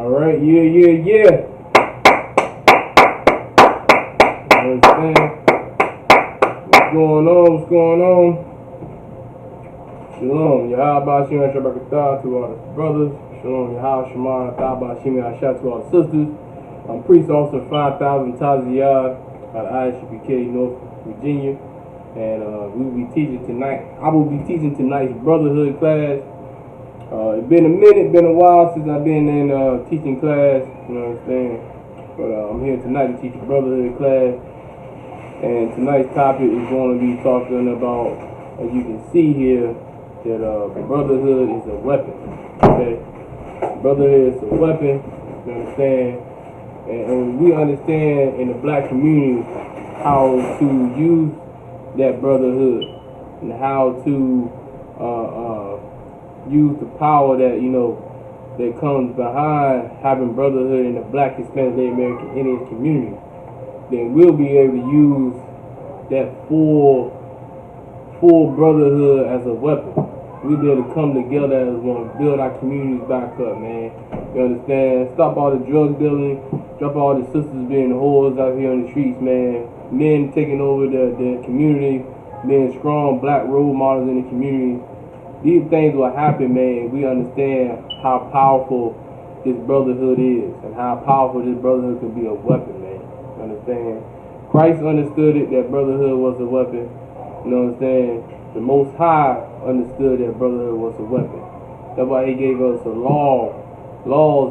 Alright, yeah. You understand? What's going on? Shalom, Yahweh Shem Shabbat to all the brothers. Shalom, Yahweh Shema, Thabah Shem Yahshua to all the sisters. I'm Priest Officer 5000 Taziyah out of Isupk, North Virginia. And we will be teaching tonight. I will be teaching tonight's Brotherhood class. It's been a minute, been a while since I've been in teaching class, you know what I'm saying? But I'm here tonight to teach a Brotherhood class. And tonight's topic is going to be talking about, as you can see here, that Brotherhood is a weapon. Okay? Brotherhood is a weapon, you understand? And we understand in the black community how to use that Brotherhood and how to use the power that, that comes behind having Brotherhood in the black, Hispanic, Native American, Indian community. Then we'll be able to use that full Brotherhood as a weapon. We'll be able to come together as one, build our communities back up, man. You understand? Stop all the drug dealing, drop all the sisters being whores out here on the streets, man. Men taking over the community, being strong black role models in the community. These things will happen, man. We understand how powerful this Brotherhood is and how powerful this Brotherhood can be a weapon, man. You understand? Christ understood it, that Brotherhood was a weapon. You know what I'm saying? The Most High understood that Brotherhood was a weapon. That's why he gave us a laws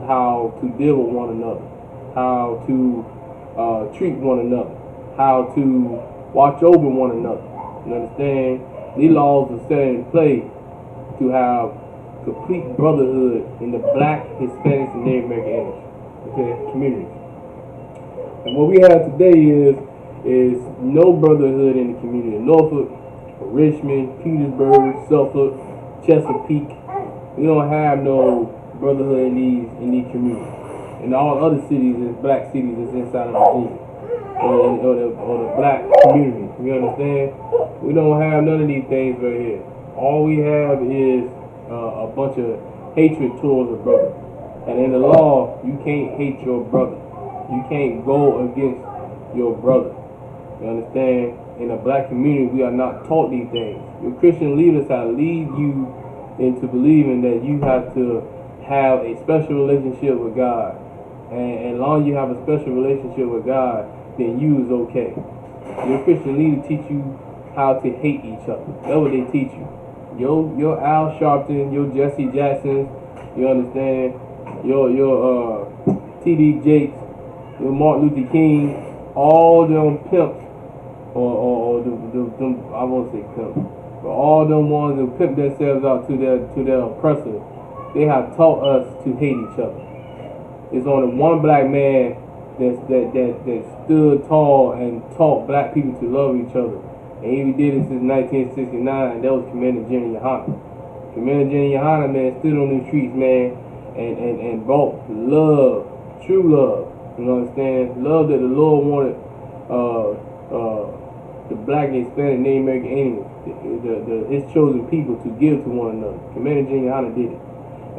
how to deal with one another, how to treat one another, how to watch over one another. You understand? These laws are set in place to have complete brotherhood in the black, Hispanics, and Native American communities. And what we have today is no brotherhood in the community. Norfolk, Richmond, Petersburg, Suffolk, Chesapeake. We don't have no brotherhood in these communities. And all other cities is black cities is inside of Virginia. Or the black community. You understand? We don't have none of these things right here. All we have is a bunch of hatred towards a brother. And in the law, you can't hate your brother. You can't go against your brother. You understand? In the black community, we are not taught these things. Your Christian leaders have lead you into believing that you have to have a special relationship with God. And as long as you have a special relationship with God, then you is okay. Your Christian leaders teach you how to hate each other. That's what they teach you. Your Al Sharpton, your Jesse Jacksons, you understand? Your T.D. Jakes, your Martin Luther King, all them pimps, or them, I won't say pimps, but all them ones who pimp themselves out to their oppressors, they have taught us to hate each other. It's only one black man that stood tall and taught black people to love each other. And he did it since 1969, and that was Commander General Yohana. Commander General Yohana, man, stood on the streets, man, and brought love, true love, you know what I'm saying? Love that the Lord wanted the black and Hispanic Native American Indians, his chosen people, to give to one another. Commander General Yohana did it.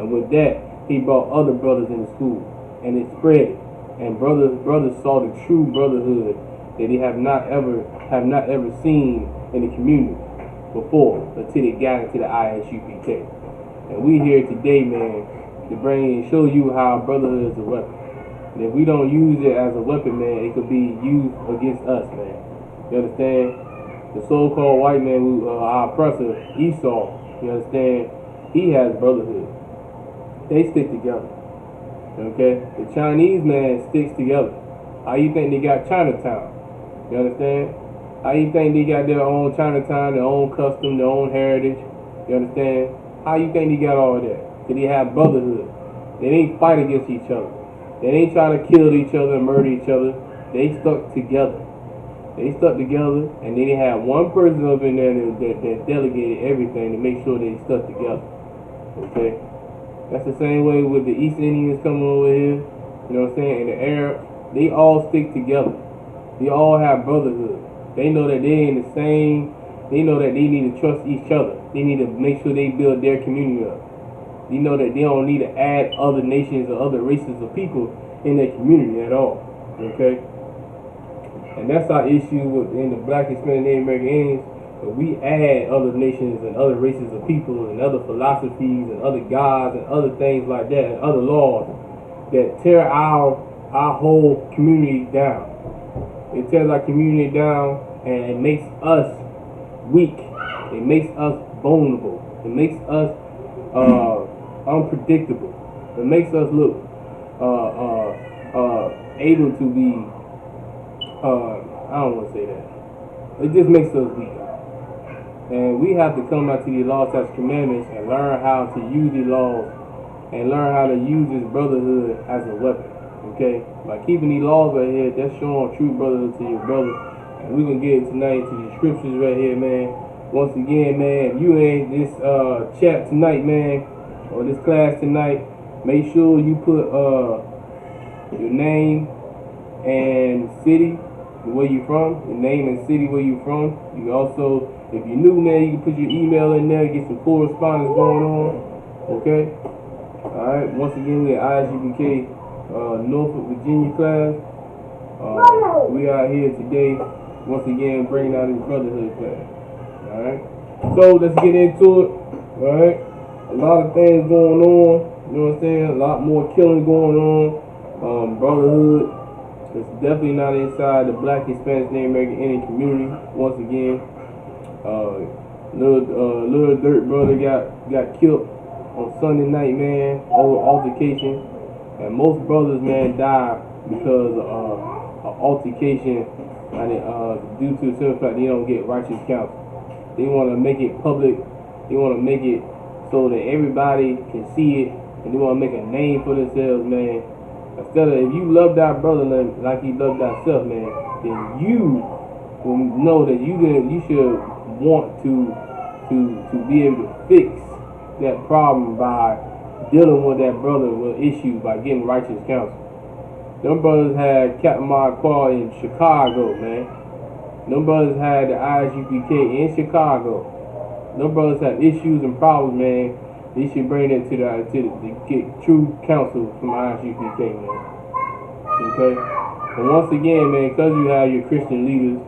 And with that, he brought other brothers in the school, and it spread. And brothers saw the true brotherhood that they have not ever seen in the community before until they got into the Isupk. And we here today, man, to bring and show you how brotherhood is a weapon. And if we don't use it as a weapon, man, it could be used against us, man. You understand? The so-called white man, our oppressor, Esau, you understand? He has brotherhood. They stick together. Okay? The Chinese man sticks together. How you think they got Chinatown? You understand? How you think they got their own Chinatown, their own custom, their own heritage? You understand? How you think they got all of that? Because they have brotherhood. They ain't fight against each other. They ain't try to kill each other and murder each other. They stuck together. They stuck together, and then they had one person up in there that delegated everything to make sure they stuck together. Okay? That's the same way with the East Indians coming over here. You know what I'm saying? And the Arabs, they all stick together. They all have brotherhood. They know that they in the same. They know that they need to trust each other. They need to make sure they build their community up. They know that they don't need to add other nations or other races of people in their community at all. Okay? And that's our issue in the Black, Hispanic, Native American Indians. But we add other nations and other races of people and other philosophies and other gods and other things like that and other laws that tear our whole community down. It tears our community down, and it makes us weak. It makes us vulnerable. It makes us unpredictable. It makes us look able to be. I don't want to say that. It just makes us weak. And we have to come out to these laws, statutes, commandments, and learn how to use these laws and learn how to use this brotherhood as a weapon. Okay? By keeping these laws right here, that's showing true brotherhood to your brother. And we're going to get tonight to these scriptures right here, man. Once again, man, if you in this chat tonight, man, or this class tonight, make sure you put your name and city, where you from, your name and city where you from. You can also, if you're new, man, you can put your email in there, get some correspondence going on. Okay? Alright, once again, we're at Isupk Norfolk, Virginia class. We are here today, once again, bringing out this brotherhood class. Alright? So, let's get into it. Alright? A lot of things going on. You know what I'm saying? A lot more killing going on. Brotherhood. It's definitely not inside the Black, Hispanic, Native American Indian community. Once again, little Dirt brother got killed on Sunday night, man, over altercation, and most brothers, man, die because of altercation, and due to the simple fact they don't get righteous counsel. They want to make it public. They want to make it so that everybody can see it, and they want to make a name for themselves, man. Instead of, if you love thy brother like you love thyself, man, then you will know that you should want to be able to fix that problem by dealing with that brother with issues by getting righteous counsel. Them brothers had Captain Marquardt in Chicago, man. Them brothers had the Isupk in Chicago. Them brothers have issues and problems, man. They should bring that to get true counsel from Isupk, man. Okay? And once again, man, because you have your Christian leaders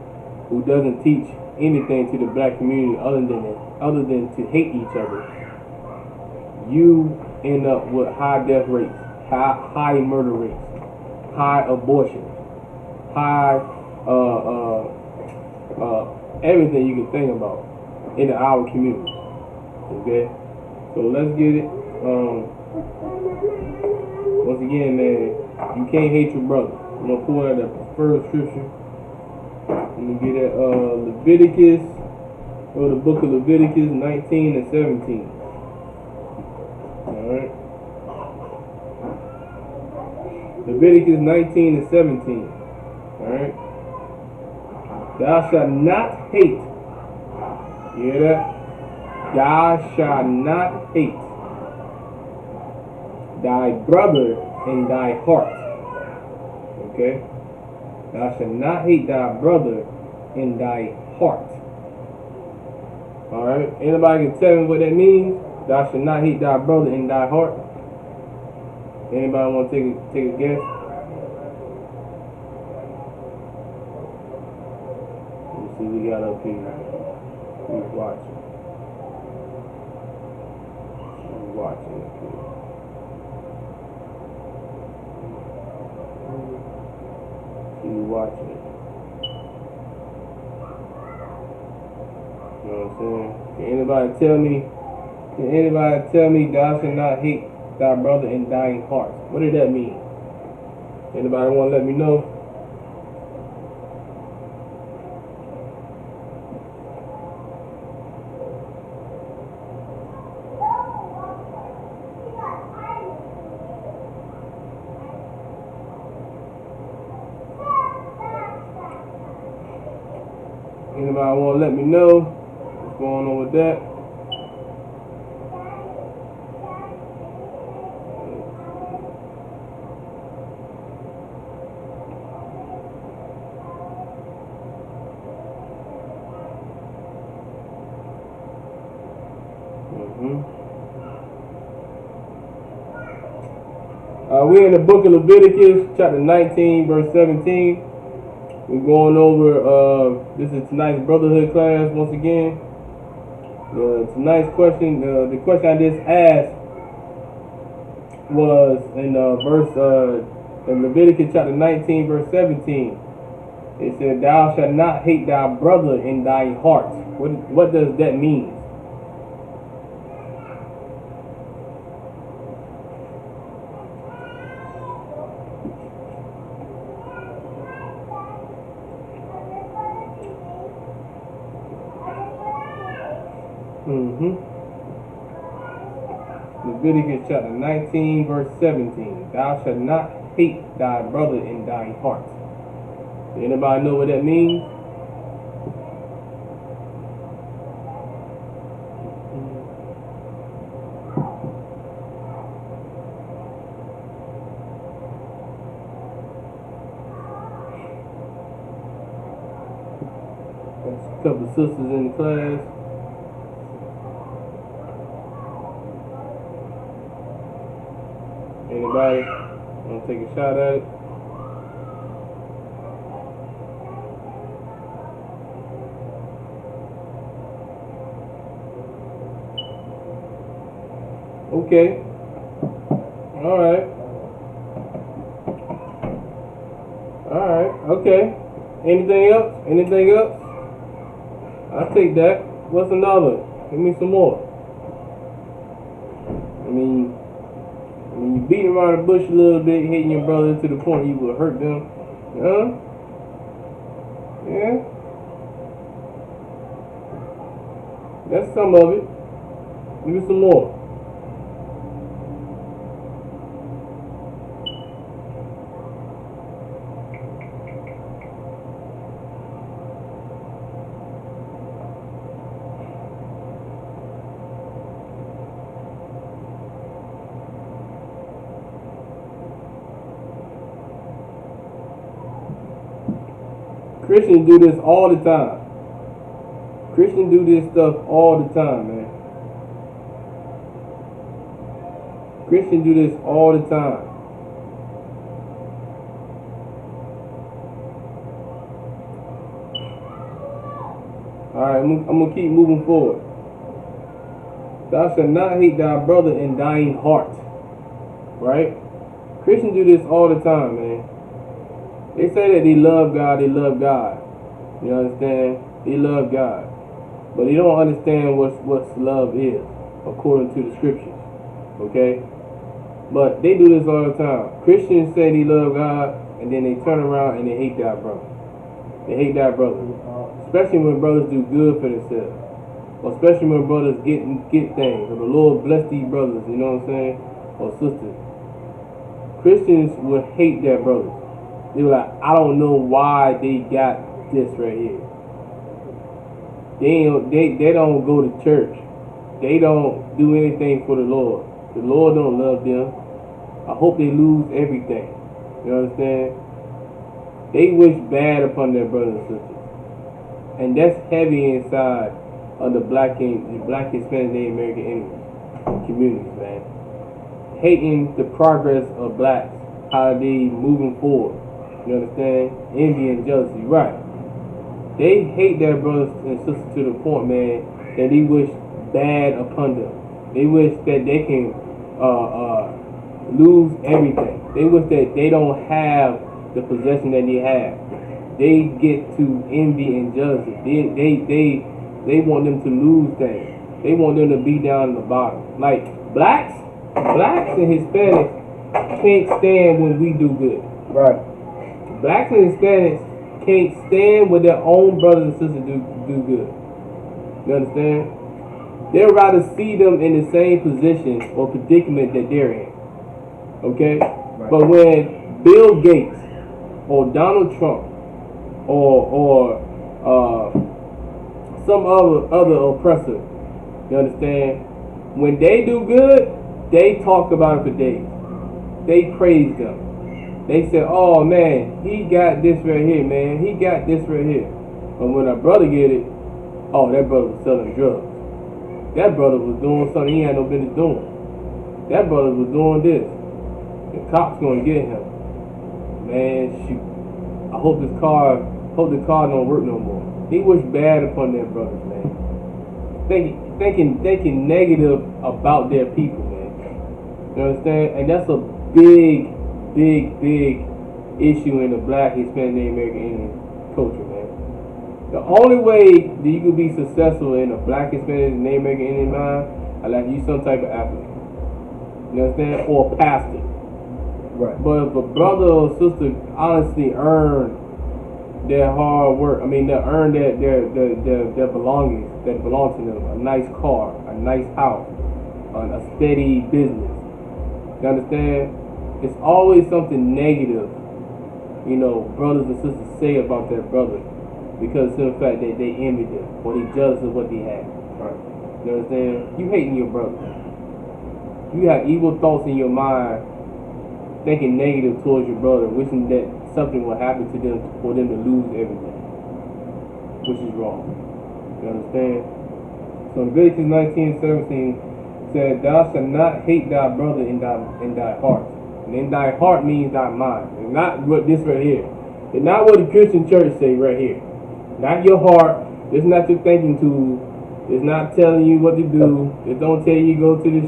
who doesn't teach anything to the black community other than to hate each other, you end up with high death rates, high murder rates, high abortion, high everything you can think about in our community. Okay? So let's get it. Once again, man, you can't hate your brother. I'm gonna pull out the first scripture. I'm gonna get at Leviticus, or the book of Leviticus 19 and 17. Alright. Leviticus 19 and 17. Alright. Thou shalt not hate. You hear that? Thou shalt not hate thy brother in thy heart. Okay? Thou shalt not hate thy brother in thy heart. Alright? Anybody can tell me what that means? Thou shalt not hate thy brother in thy heart. Anybody want to take a guess? Let's see what we got up here. Who's watching? Watching up here. You watching it. You know what I'm saying? Can anybody tell me thou shalt not hate thy brother in thine heart? What did that mean? Anybody want to let me know? Anybody want to let me know what's going on with that? We're in the book of Leviticus, chapter 19, verse 17. We're going over, this is tonight's Brotherhood class once again. Tonight's question, the question I just asked was in in Leviticus chapter 19, verse 17. It said, "Thou shalt not hate thy brother in thy heart." What does that mean? Leviticus chapter 19, verse 17. Thou shalt not hate thy brother in thy heart. Anybody know what that means? There's a couple of sisters in the class. Anybody want to take a shot at it? Okay. Alright. Alright. Okay. Anything else? Anything else? I'll take that. What's another? Give me some more. I mean, when you beating around the bush a little bit, hitting your brother to the point you will hurt them. Yeah. That's some of it. Give me some more. Christians do this all the time. Christians do this stuff all the time, man. Christians do this all the time. Alright, I'm going to keep moving forward. Thou shalt not hate thy brother in thine heart. Right? Christians do this all the time, man. They say that they love God, they love God. You understand? They love God. But they don't understand what love is, according to the scriptures. Okay? But they do this all the time. Christians say they love God, and then they turn around and they hate their brother. They hate their brother. Especially when brothers do good for themselves. Or especially when brothers get things. Or the Lord bless these brothers, you know what I'm saying? Or sisters. Christians will hate their brothers. They were like, I don't know why they got this right here. They don't go to church. They don't do anything for the Lord. The Lord don't love them. I hope they lose everything. You understand? They wish bad upon their brothers and sisters. And that's heavy inside of the black, Hispanic, Native American Indian communities, man. Hating the progress of blacks, how they moving forward. You understand? Envy and jealousy, right? They hate their brothers and sisters to the point, man, that they wish bad upon them. They wish that they can lose everything. They wish that they don't have the possession that they have. They get to envy and jealousy. They want them to lose things. They want them to be down in the bottom. Like blacks and Hispanics can't stand when we do good. Right. Blacks and Hispanics can't stand when their own brothers and sisters do good. You understand? They'd rather see them in the same position or predicament that they're in. Okay? Right. But when Bill Gates or Donald Trump or some other oppressor, you understand? When they do good, they talk about it for days. They praise them. They say, oh man, he got this right here, man. He got this right here. But when a brother get it, oh, that brother was selling drugs. That brother was doing something he had no business doing. That brother was doing this. The cops gonna get him. Man, shoot. I hope the car don't work no more. He wished bad upon their brothers, man. Thinking negative about their people, man. You understand? And that's a big issue in the Black, Hispanic, Native American Indian culture, man. The only way that you can be successful in a Black, Hispanic, Native American Indian mind, I like you some type of athlete. You understand? Or a pastor. Right. But if a brother or sister honestly earn their hard work, I mean, they earn their belongings that belong to them, a nice car, a nice house, a steady business. You understand? It's always something negative, you know, brothers and sisters say about their brother because of the fact that they envy them or they jealous of what they have. Right. You understand? You hating your brother. You have evil thoughts in your mind, thinking negative towards your brother, wishing that something will happen to them for them to lose everything, which is wrong. You understand? So Leviticus 19:17 said, "Thou shalt not hate thy brother in thy heart." And in thy heart means thy mind. It's not what this right here. It's not what the Christian church say right here. Not your heart. It's not your thinking tool. It's not telling you what to do. It don't tell you go to the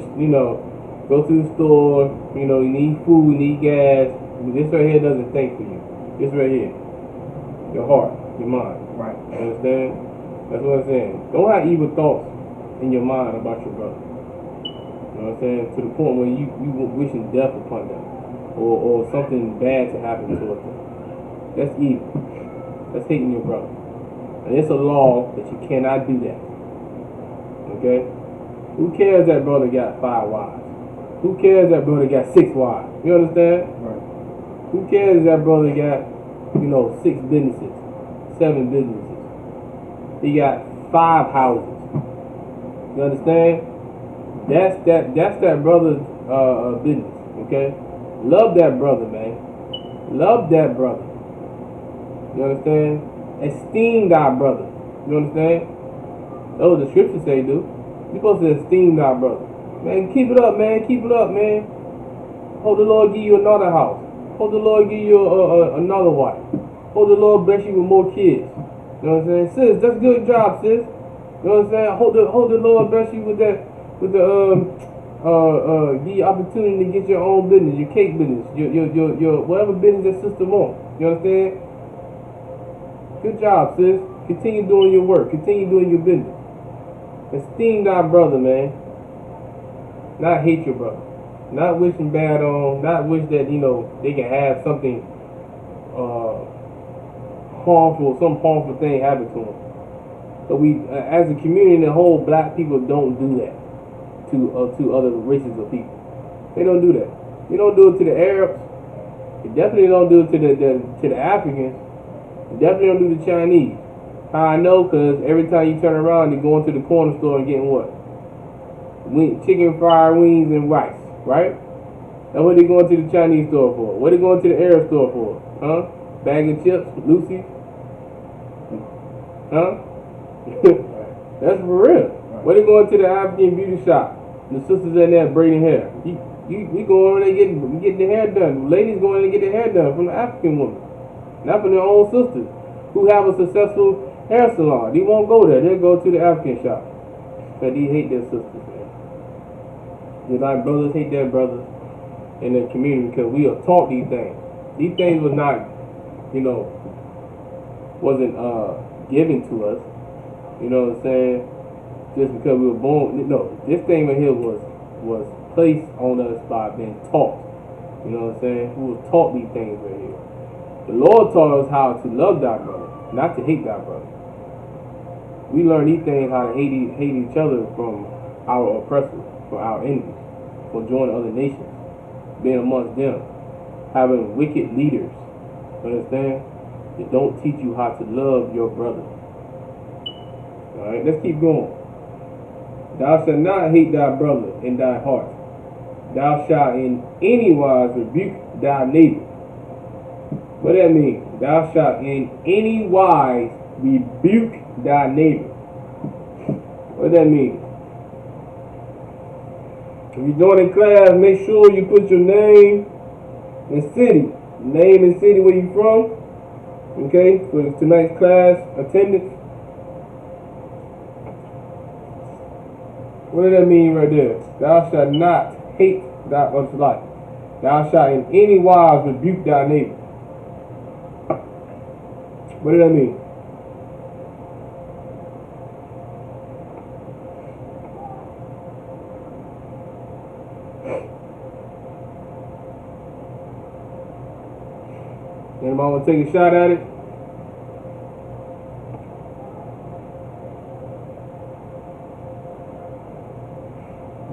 go to the store. You need food, you need gas. This right here doesn't think for you. This right here, your heart, your mind. Right. You understand? That's what I'm saying. Don't have evil thoughts in your mind about your brother. You know what I'm saying? To the point where you wishing death upon them, or something bad to happen to them. That's evil. That's hating your brother. And it's a law that you cannot do that. Okay? Who cares that brother got 5 wives? Who cares that brother got 6 wives? You understand? Right. Who cares that brother got, 6 businesses, 7 businesses? He got 5 houses. You understand? That's that brother's business. Okay? Love that brother, man. Love that brother. You understand? Esteem thy brother. You understand? That's what the scriptures say, dude. You're supposed to esteem thy brother. Man, keep it up, man. Keep it up, man. Hope the Lord give you another house. Hope the Lord give you another wife. Hope the Lord bless you with more kids. You know what I'm saying? Sis, that's a good job, sis. You know what I'm saying? Hope the Lord bless you with the give you opportunity to get your own business, your cake business, your whatever business that sister wants. You understand? Good job, sis. Continue doing your work. Continue doing your business. Esteem thy brother, man. Not hate your brother. Not wishing bad on. Not wish that they can have something harmful, some harmful thing happen to them. But we, as a community, the whole Black people don't do that to other races of people. They don't do that. They don't do it to the Arabs. They definitely don't do it to the Africans. They definitely don't do the Chinese. How I know? Because every time you turn around, they go into the corner store and getting what? Chicken fried wings and rice, right? That's what they going to the Chinese store for. What they going to the Arab store for? Huh? Bag of chips, Lucy? Huh? That's for real. What they going to the African beauty shop? The sisters in there braiding hair. We go over there getting their hair done. Ladies going in and get their hair done from the African women. Not from their own sisters who have a successful hair salon. They won't go there. They'll go to the African shop. But they hate their sisters, man. Just like brothers hate their brothers in the community because we are taught these things. These things was not, wasn't given to us. You know what I'm saying? Just because we were born. No, this thing right here was placed on us by being taught. You know what I'm saying? We were taught these things right here. The Lord taught us how to love thy brother, not to hate thy brother. We learn these things how to hate each other from our oppressors, from our enemies, from joining other nations, being amongst them, having wicked leaders. Understand? They don't teach you how to love your brother. Alright, let's keep going. Thou shalt not hate thy brother in thy heart. Thou shalt in any wise rebuke thy neighbor. What that mean? Thou shalt in any wise rebuke thy neighbor. What that mean? If you're doing in class, make sure you put your name, and city. Name and city where you from. Okay, for tonight's class attendance. What does that mean right there? Thou shalt not hate thy brother's life. Thou shalt in any wise rebuke thy neighbor. What does that mean? Anybody want to take a shot at it?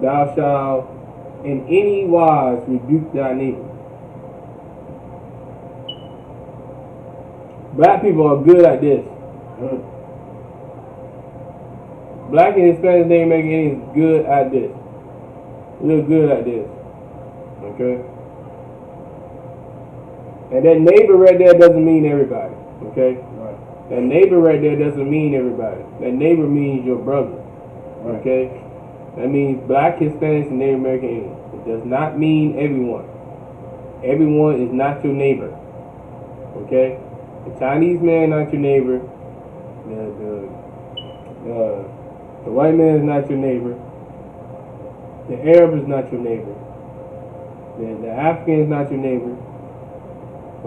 Thou shalt in any wise rebuke thy neighbor. Black people are good at this. Black and Hispanic name making is good at this. We're good at this. Okay? And that neighbor right there doesn't mean everybody. Okay? Right. That neighbor right there doesn't mean everybody. That neighbor means your brother. Right. Okay? That means Black, Hispanics, and Native American Indians. It does not mean everyone. Everyone is not your neighbor. Okay? The Chinese man not your neighbor. The white man is not your neighbor. The Arab is not your neighbor. The African is not your neighbor.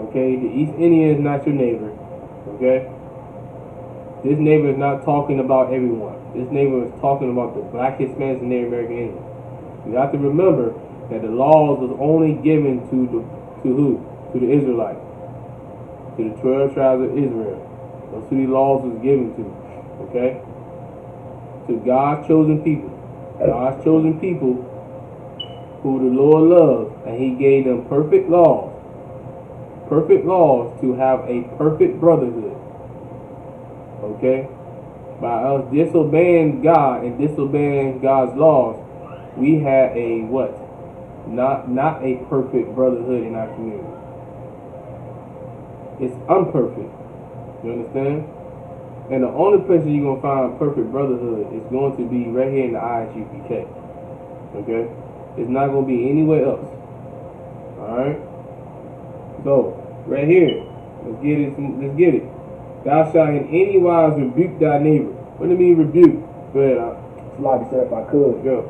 Okay? The East Indian is not your neighbor. Okay? This neighbor is not talking about everyone. This neighbor is talking about the Black, Hispanics, and Native American Indians. You have to remember that the laws was only given to who? To the Israelites. To the 12 tribes of Israel. That's who the laws was given to. Okay? To God's chosen people. God's chosen people who the Lord loves, and He gave them perfect laws. Perfect laws to have a perfect brotherhood. Okay? By us disobeying God and disobeying God's laws, we had a what? Not a perfect brotherhood in our community. It's imperfect. You understand? And the only place you're going to find perfect brotherhood is going to be right here in the Isupk. Okay? It's not going to be anywhere else. Alright? So, right here, let's get it. Let's get it. Thou shalt in any wise rebuke thy neighbor. What do you mean rebuke? Go ahead. Like I said, if I could. Go.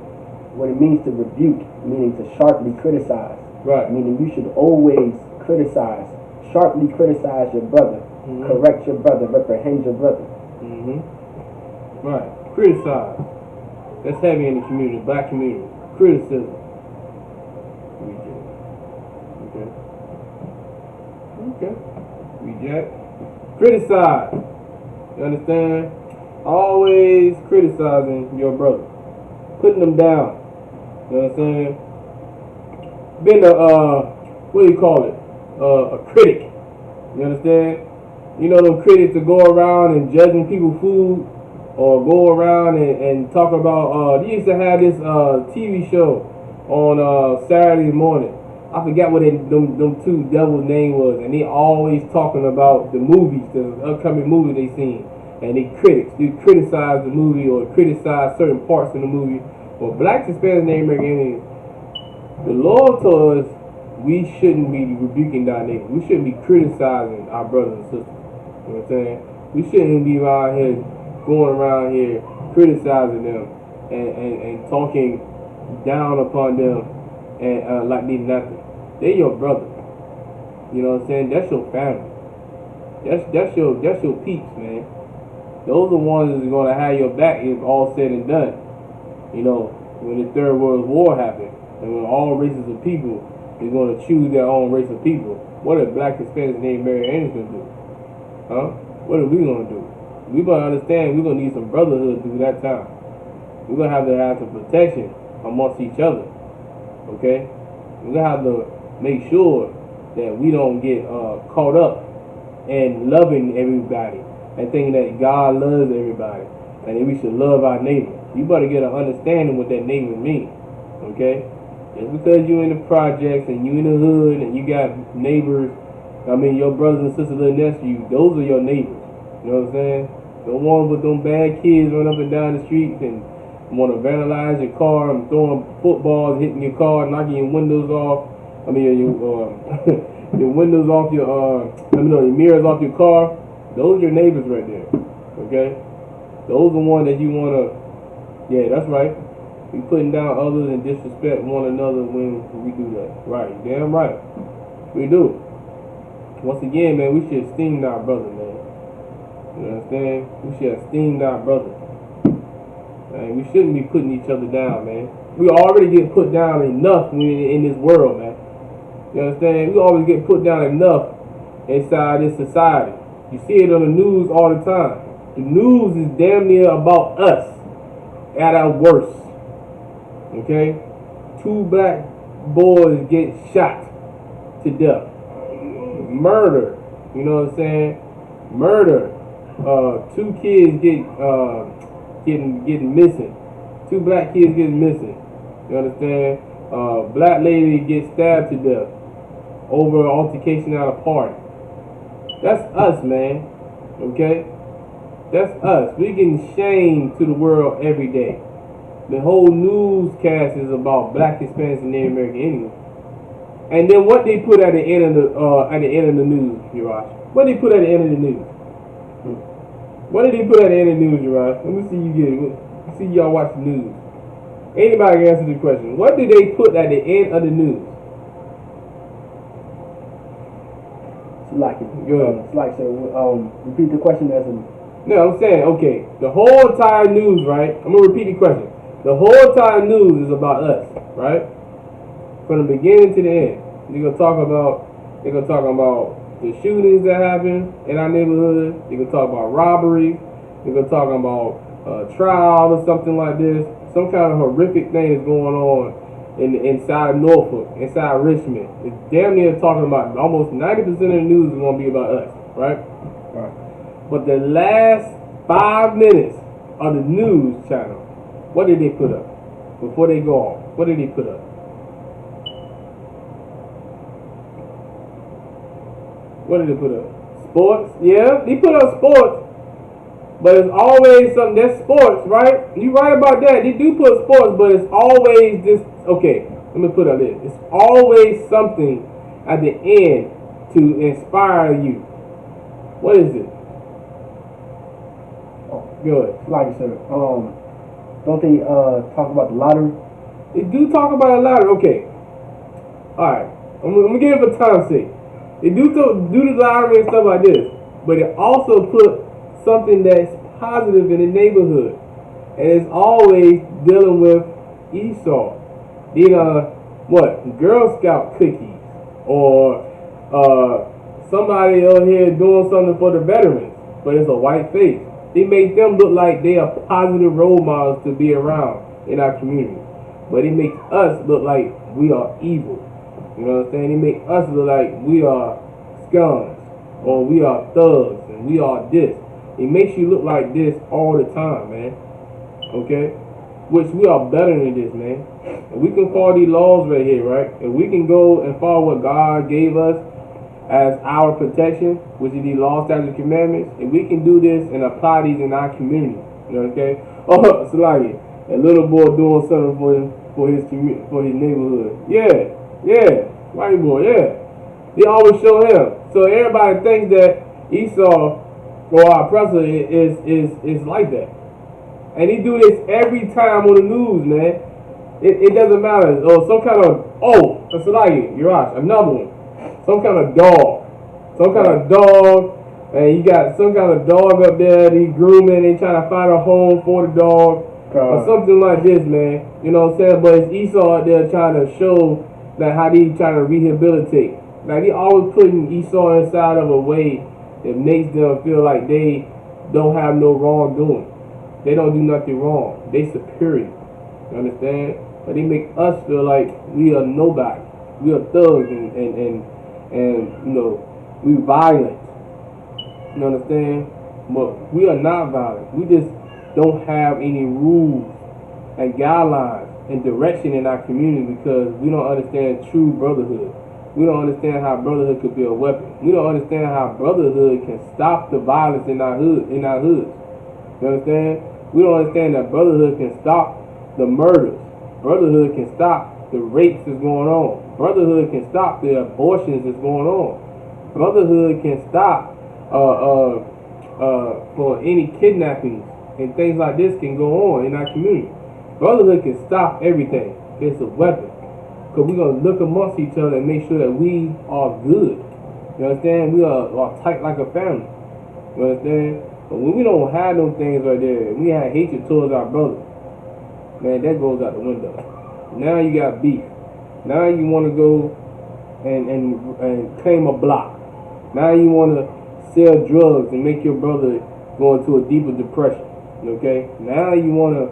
What it means to rebuke, meaning to sharply criticize. Right. Meaning you should always criticize, sharply criticize your brother, correct your brother, reprehend your brother. Right. Criticize. That's heavy in the community, Black community. Criticism. Okay. Okay. Reject. Criticize. You understand? Always criticizing your brother. Putting them down. You know what I'm saying? Being what do you call it? A critic. You understand? You know them critics that go around and judging people's food, or go around and talk about, they used to have this TV show on Saturday morning. I forgot what them two devils' name was, and they always talking about the movies, the upcoming movies they seen, and they criticize the movie or criticize certain parts of the movie. Well, Black, Hispanic, Native American Indians, the Lord told us we shouldn't be rebuking our neighbors. We shouldn't be criticizing our brothers and sisters. You know what I'm saying? We shouldn't be around here, going around here criticizing them and talking down upon them and like they nothing. They're your brother. You know what I'm saying? That's your family. That's your peeps, man. Those are the ones that's gonna have your back if all said and done. You know, when the Third World War happened, and when all races of people is gonna choose their own race of people, what are Black, Hispanics, and Native American Indians gonna do? Huh? What are we gonna do? We better understand we're gonna need some brotherhood through that time. We're gonna have to have some protection amongst each other. Okay? We're gonna have to make sure that we don't get caught up in loving everybody and thinking that God loves everybody and that we should love our neighbor. You better get an understanding what that neighbor means. Okay? Just because you in the projects and you in the hood and you got neighbors, your brothers and sisters, little nephews, those are your neighbors. You know what I'm saying? The ones with them bad kids run up and down the streets and want to vandalize your car and throwing footballs, hitting your car, knocking your windows off. I mean, your your windows off your your mirrors off your car. Those are your neighbors right there. Okay, those are the ones that you wanna. Yeah, that's right. We putting down others and disrespect one another when we do that. Right, damn right. We do. Once again, man, we should esteem our brother, man. You understand? We should esteem our brother. Man, we shouldn't be putting each other down, man. We already get put down enough in this world, man. You understand? We always get put down enough inside this society. You see it on the news all the time. The news is damn near about us at our worst. Okay? 2 black boys get shot to death. Murder. You know what I'm saying? Murder. 2 kids getting missing. 2 black kids getting missing. You understand? Black lady gets stabbed to death over an altercation at a party. That's us, man. Okay? That's us. We getting shamed to the world every day. The whole newscast is about black, Hispanics, and Native American Indians. And then what they put at the end of the news, Urash? What they put at the end of the news? What did they put at the end of the news, Urash? Let me see you get it. Let's see y'all watch the news. Anybody can answer the question. What did they put at the end of the news? Like it. Good. Like so. Repeat the question as in. No, I'm saying, okay, the whole entire news, right? I'm gonna repeat the question. The whole entire news is about us, right? From the beginning to the end. They're gonna talk about the shootings that happen in our neighborhood. They're gonna talk about robberies. They're gonna talk about trial or something like this. Some kind of horrific thing is going on inside Norfolk, inside Richmond. It's damn near talking about almost 90% of the news is gonna be about us, right? Right. But the last 5 minutes of the news channel, what did they put up before they go off? What did they put up? What did they put up? Sports? Yeah, they put up sports. But it's always something that's sports, right? You right about that. They do put sports, but it's always this. Okay, let me put it this. It's always something at the end to inspire you. What is it? Good. Like you said, don't they talk about the lottery? They do talk about a lottery. Okay. Alright. I'm gonna give it for time's sake. They do the lottery and stuff like this. But it also put something that's positive in the neighborhood. And it's always dealing with Esau. These are what? Girl Scout cookies. Or somebody out here doing something for the veterans. But it's a white face. They make them look like they are positive role models to be around in our community. But it makes us look like we are evil. You know what I'm saying? It makes us look like we are scums. Or we are thugs. And we are this. It makes you look like this all the time, man. Okay? Which we are better than this, man. And we can follow these laws right here, right? And we can go and follow what God gave us as our protection, which is these laws, statutes, and commandments, and we can do this and apply these in our community. You know, okay? Oh, Salagi, a little boy doing something for his neighborhood. Yeah, white boy, yeah. They always show him. So everybody thinks that Esau or our oppressor is like that. And he do this every time on the news, man. It doesn't matter. Or some kind of Salagi, you're right, another one. Some kind of dog. And you got some kind of dog up there, they grooming, they trying to find a home for the dog. Or something like this, man. You know what I'm saying? But it's Esau out there trying to show that how they trying to rehabilitate. Like, they always putting Esau inside of a way that makes them feel like they don't have no wrongdoing. They don't do nothing wrong. They superior. You understand? But they make us feel like we are nobody. We are thugs and you know, we violent. You understand? But we are not violent. We just don't have any rules and guidelines and direction in our community because we don't understand true brotherhood. We don't understand how brotherhood could be a weapon. We don't understand how brotherhood can stop the violence in our hoods. You understand? We don't understand that brotherhood can stop the murders. Brotherhood can stop the rapes that's going on. Brotherhood can stop the abortions that's going on. Brotherhood can stop for any kidnappings and things like this can go on in our community. Brotherhood can stop everything. It's a weapon. Because we're going to look amongst each other and make sure that we are good. You understand? We are tight like a family. You understand? But when we don't have those things right there, we have hatred towards our brothers, man, that goes out the window. Now you got beef. Now you want to go and claim a block. Now you want to sell drugs and make your brother go into a deeper depression. Okay? Now you want to,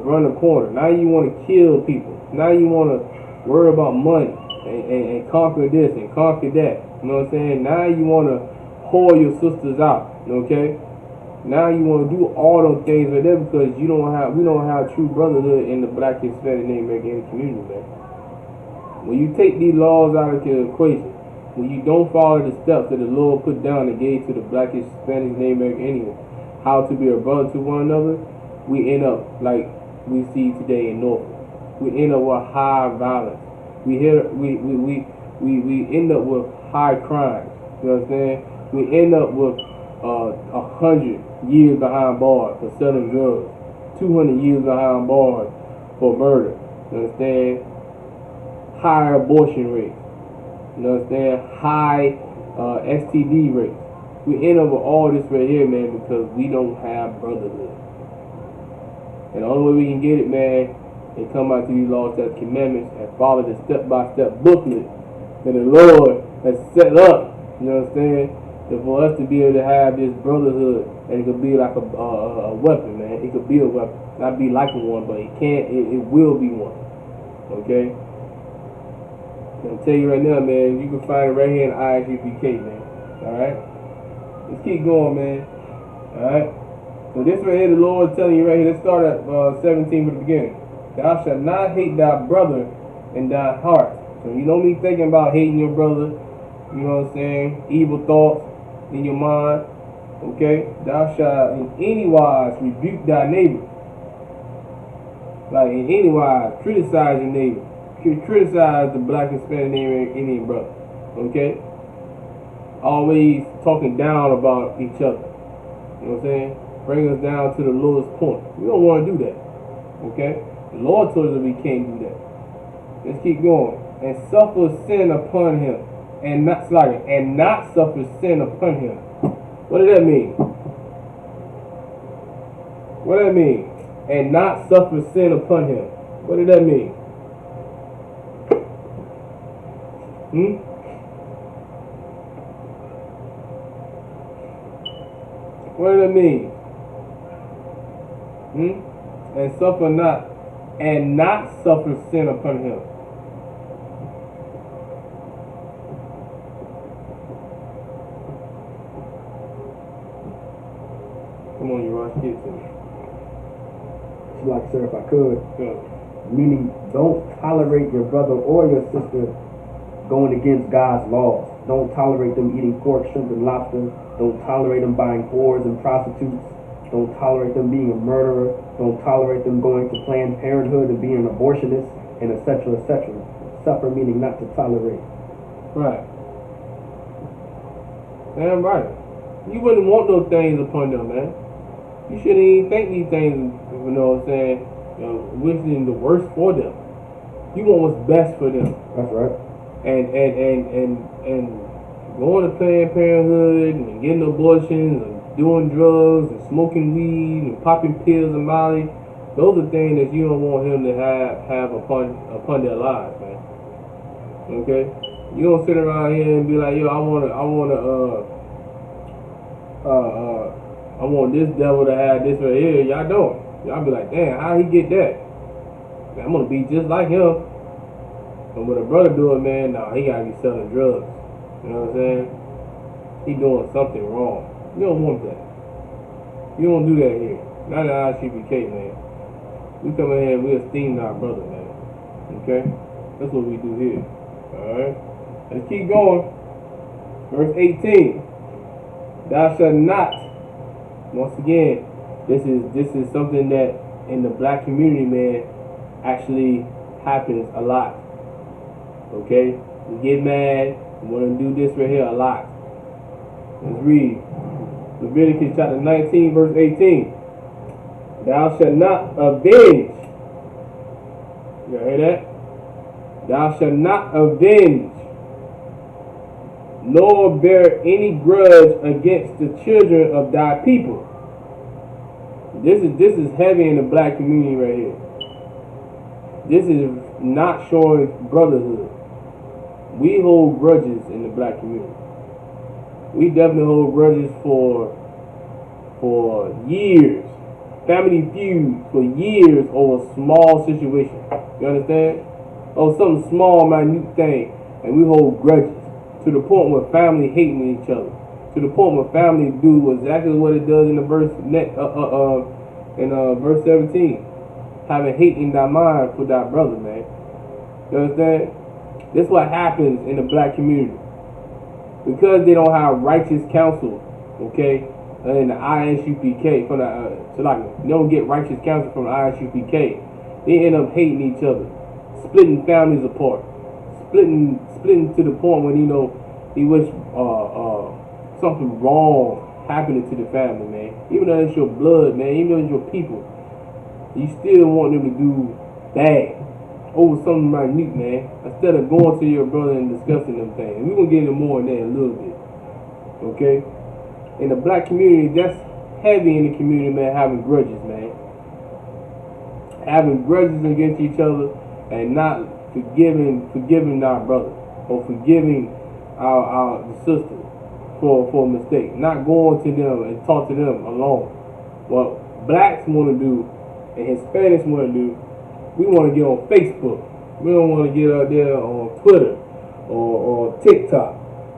run a corner. Now you want to kill people. Now you want to worry about money and conquer this and conquer that. You know what I'm saying? Now you want to whore your sisters out. Okay? Now you want to do all those things right there because we don't have true brotherhood in the Black, Hispanic, Native American community, man. When you take these laws out of the equation, when you don't follow the steps that the Lord put down and gave to the Black, Hispanic, Native American Indians, how to be a brother to one another, we end up like we see today in Norfolk. We end up with high violence. We end up with high crimes. You know what I'm saying? We end up with 100 years behind bars for selling drugs, 200 years behind bars for murder. You understand? High abortion rates. You understand? High STD rates. We end up with all this right here, man, because we don't have brotherhood. And the only way we can get it, man, is come out to these laws, statutes, commandments, and follow the step-by-step booklet that the Lord has set up. You know what I'm saying? For us to be able to have this brotherhood, and it could be like a weapon, man. It could be a weapon, not be like one, but it will be one. Okay. I'm tell you right now, man. You can find it right here in Isupk, man. All right. Let's keep going, man. All right. So this right here, the Lord is telling you right here. Let's start at 17 from the beginning. Thou shalt not hate thy brother in thy heart. So you don't be thinking about hating your brother. You know what I'm saying? Evil thoughts in your mind. Okay? Thou shalt in any wise rebuke thy neighbor. Like in any wise, criticize your neighbor. Criticize the Black, Hispanic, Indian brother. Okay? Always talking down about each other. You know what I'm saying? Bring us down to the lowest point. We don't want to do that. Okay? The Lord told us that we can't do that. Let's keep going. And suffer sin upon him. And not suffer sin upon him. What does that mean? What does that mean? And not suffer sin upon him. What does that mean? What does that mean? And suffer not, and not suffer sin upon him. Come on, you Rosh, get to me. Like, sir, if I could. Good. Meaning, don't tolerate your brother or your sister going against God's laws. Don't tolerate them eating pork, shrimp, and lobster. Don't tolerate them buying whores and prostitutes. Don't tolerate them being a murderer. Don't tolerate them going to Planned Parenthood and being an abortionist, and etc., etc. Suffer meaning not to tolerate. Right. Damn right. You wouldn't want those things upon them, man. You shouldn't even think these things, you know what I'm saying, wishing the worst for them. You want what's best for them. That's right. And going to Planned Parenthood and getting abortions and doing drugs and smoking weed and popping pills and Molly, those are things that you don't want him to have upon their lives, man. Okay? You don't sit around here and be like, yo, I want this devil to have this right here. Y'all don't. Y'all be like, damn, how he get that? Man, I'm gonna be just like him. But when a brother do it, man, nah, he gotta be selling drugs. You know what I'm saying? He doing something wrong. You don't want that. You don't do that here. Not at Isupk, man. We come in here and we esteem our brother, man. Okay? That's what we do here. Alright? Let's keep going. Verse 18. Thou shalt not. Once again, this is something that in the black community, man, actually happens a lot. Okay? We get mad. We want to do this right here a lot. Let's read. Leviticus chapter 19, verse 18. Thou shalt not avenge. You hear that? Thou shalt not avenge, nor bear any grudge against the children of thy people. This is heavy in the black community right here. This is not showing brotherhood. We hold grudges in the black community. We definitely hold grudges for years. Family feuds for years over small situations. You understand? Or some small, minute thing, and we hold grudges to the point where family hating each other. To the point where family do exactly what it does in the verse verse 17. Having hate in thy mind for thy brother, man. You understand? This is what happens in the black community. Because they don't have righteous counsel, okay, in the ISUPK, from they don't get righteous counsel from the ISUPK, they end up hating each other, splitting families apart, splitting to the point when he wish something wrong happening to the family, man. Even though it's your blood, man, even though it's your people, you still want them to do bad over something minute, man, instead of going to your brother and discussing them things. And we're going to get into more in there in a little bit, okay? In the black community, that's heavy in the community, man, having grudges, man. Having grudges against each other and not forgiving our brother or forgiving our sister for a mistake. Not going to them and talk to them alone. What blacks want to do and Hispanics want to do, we want to get on Facebook. We don't want to get out there on Twitter or TikTok.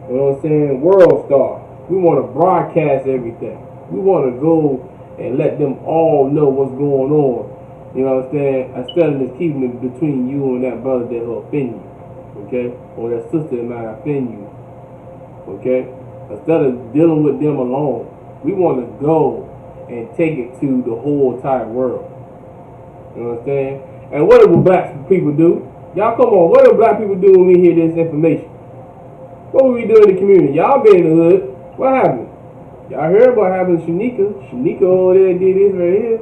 You know what I'm saying? World Star. We want to broadcast everything. We want to go and let them all know what's going on. You know what I'm saying? Instead of just keeping it between you and that brother that will offend you. Okay? Or that sister that might offend you. Okay? Instead of dealing with them alone, we want to go and take it to the whole entire world. You know what I'm saying? And what do black people do? Y'all come on, what do black people do when we hear this information? What will we do in the community? Y'all been in the hood. What happened? Y'all heard what happened to Shanika. Shanika over there did this right here.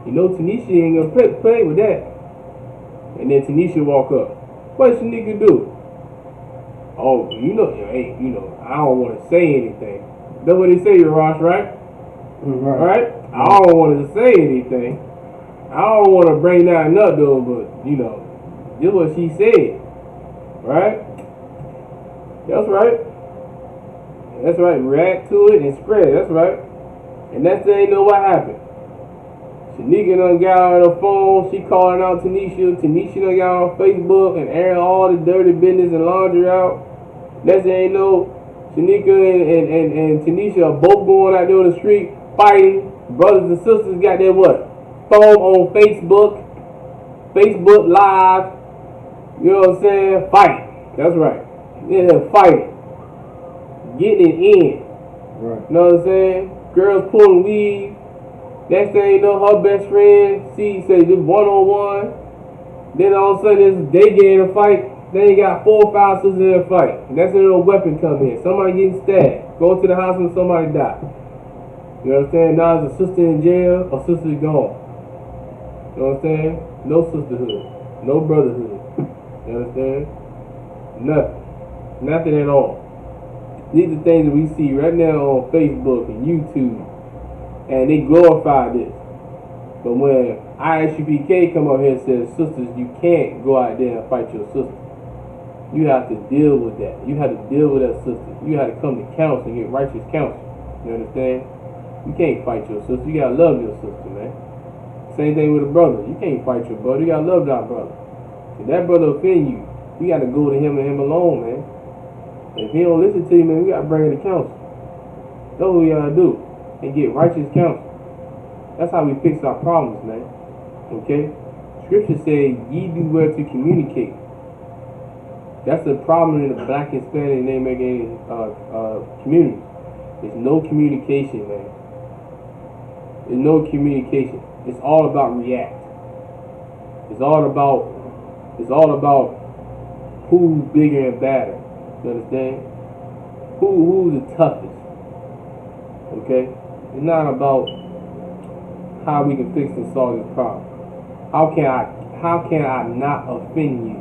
You know Tanisha ain't gonna play with that. And then Tanisha walk up. What did Shanika do? Oh, hey, I don't want to say anything. That's what they say, Ross, right? Right? I don't want to say anything. I don't want to bring that up though, but this is what she said, right? That's right. That's right. React to it and spread. That's right. And that's ain't know what happened. Shanika done got on her phone. She calling out Tanisha. Tanisha done got on Facebook and airing all the dirty business and laundry out. Next thing you know, Shanika and Tanisha are both going out there on the street fighting. Brothers and sisters got their what? Phone on Facebook Live, you know what I'm saying? Fight. That's right. Yeah, fighting. Getting it in. Right. You know what I'm saying? Girls pulling weed. Next thing you know, her best friend, she say this one-on-one. Then all of a sudden they get in a fight. Then you got 4 or 5 sisters in a fight. And that's when a weapon come in. Somebody getting stabbed. Go to the hospital, somebody die. You know what I'm saying? Now is a sister in jail or sister gone. You know what I'm saying? No sisterhood. No brotherhood. You understand? Nothing. Nothing at all. These are things that we see right now on Facebook and YouTube. And they glorify this. But when ISUPK come up here and says, sisters, you can't go out there and fight your sister. You have to deal with that. You have to deal with that sister. You have to come to counsel and get righteous counsel. You understand? You can't fight your sister. You gotta love your sister, man. Same thing with a brother. You can't fight your brother. You gotta love that brother. If that brother offend you, you gotta go to him and him alone, man. And if he don't listen to you, man, we gotta bring him to counsel. That's what we gotta do. And get righteous counsel. That's how we fix our problems, man. Okay? Scripture says, ye do well to communicate. That's the problem in the black and Hispanic and American communities. There's no communication, man. There's no communication. It's all about react. It's all about who's bigger and badder. You understand? Who's the toughest? Okay? It's not about how we can fix and solve this problem. How can I not offend you?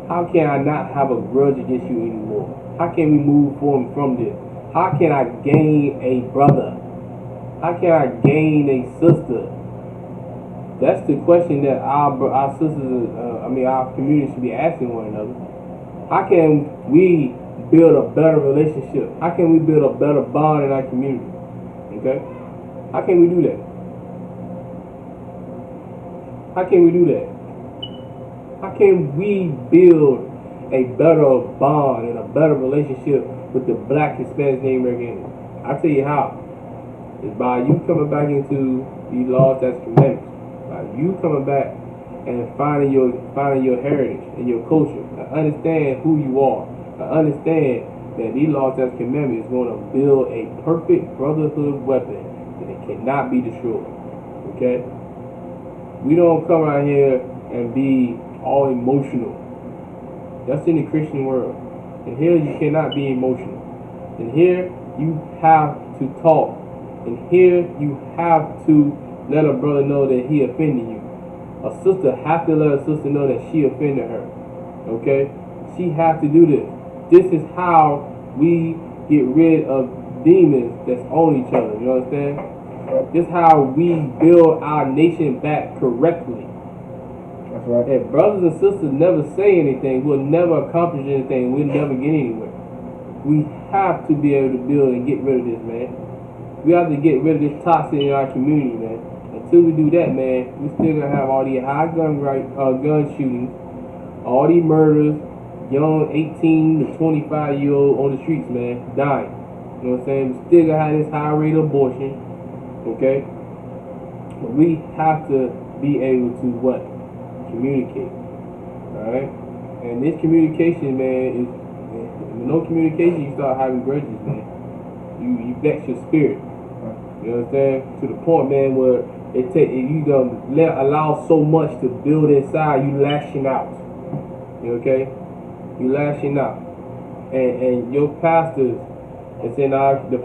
How can I not have a grudge against you anymore? How can we move forward from this? How can I gain a brother? How can I gain a sister? That's the question that our sisters, our community should be asking one another. How can we build a better relationship? How can we build a better bond in our community? Okay? How can we do that? How can we do that? How can we build a better bond and a better relationship with the Black, Hispanic, Native American? I'll tell you how. It's by you coming back into these laws, that's commandments. By you coming back and finding your heritage and your culture. And understand who you are. And understand that these laws, that's commandments, is going to build a perfect brotherhood weapon that it cannot be destroyed. Okay? We don't come out here and be all emotional. That's in the Christian world. And here you cannot be emotional. And here you have to talk. And here you have to let a brother know that he offended you. A sister has to let a sister know that she offended her. Okay? She has to do this. This is how we get rid of demons that's on each other. You understand? This is how we build our nation back correctly. That's right. If brothers and sisters never say anything, we'll never accomplish anything. We'll never get anywhere. We have to be able to build and get rid of this, man. We have to get rid of this toxin in our community, man. Until we do that, man, we still gonna have all these high gun shootings, all these murders, young 18 to 25-year-old on the streets, man, dying. You know what I'm saying? We still gonna have this high rate of abortion, okay? But we have to be able to what? Communicate. Alright? And this communication, man, is with no communication, you start having grudges, man. You vex your spirit. You understand? To the point, man, where you gonna allow so much to build inside, you lashing out. You okay? You lashing out. And your pastors, it's in the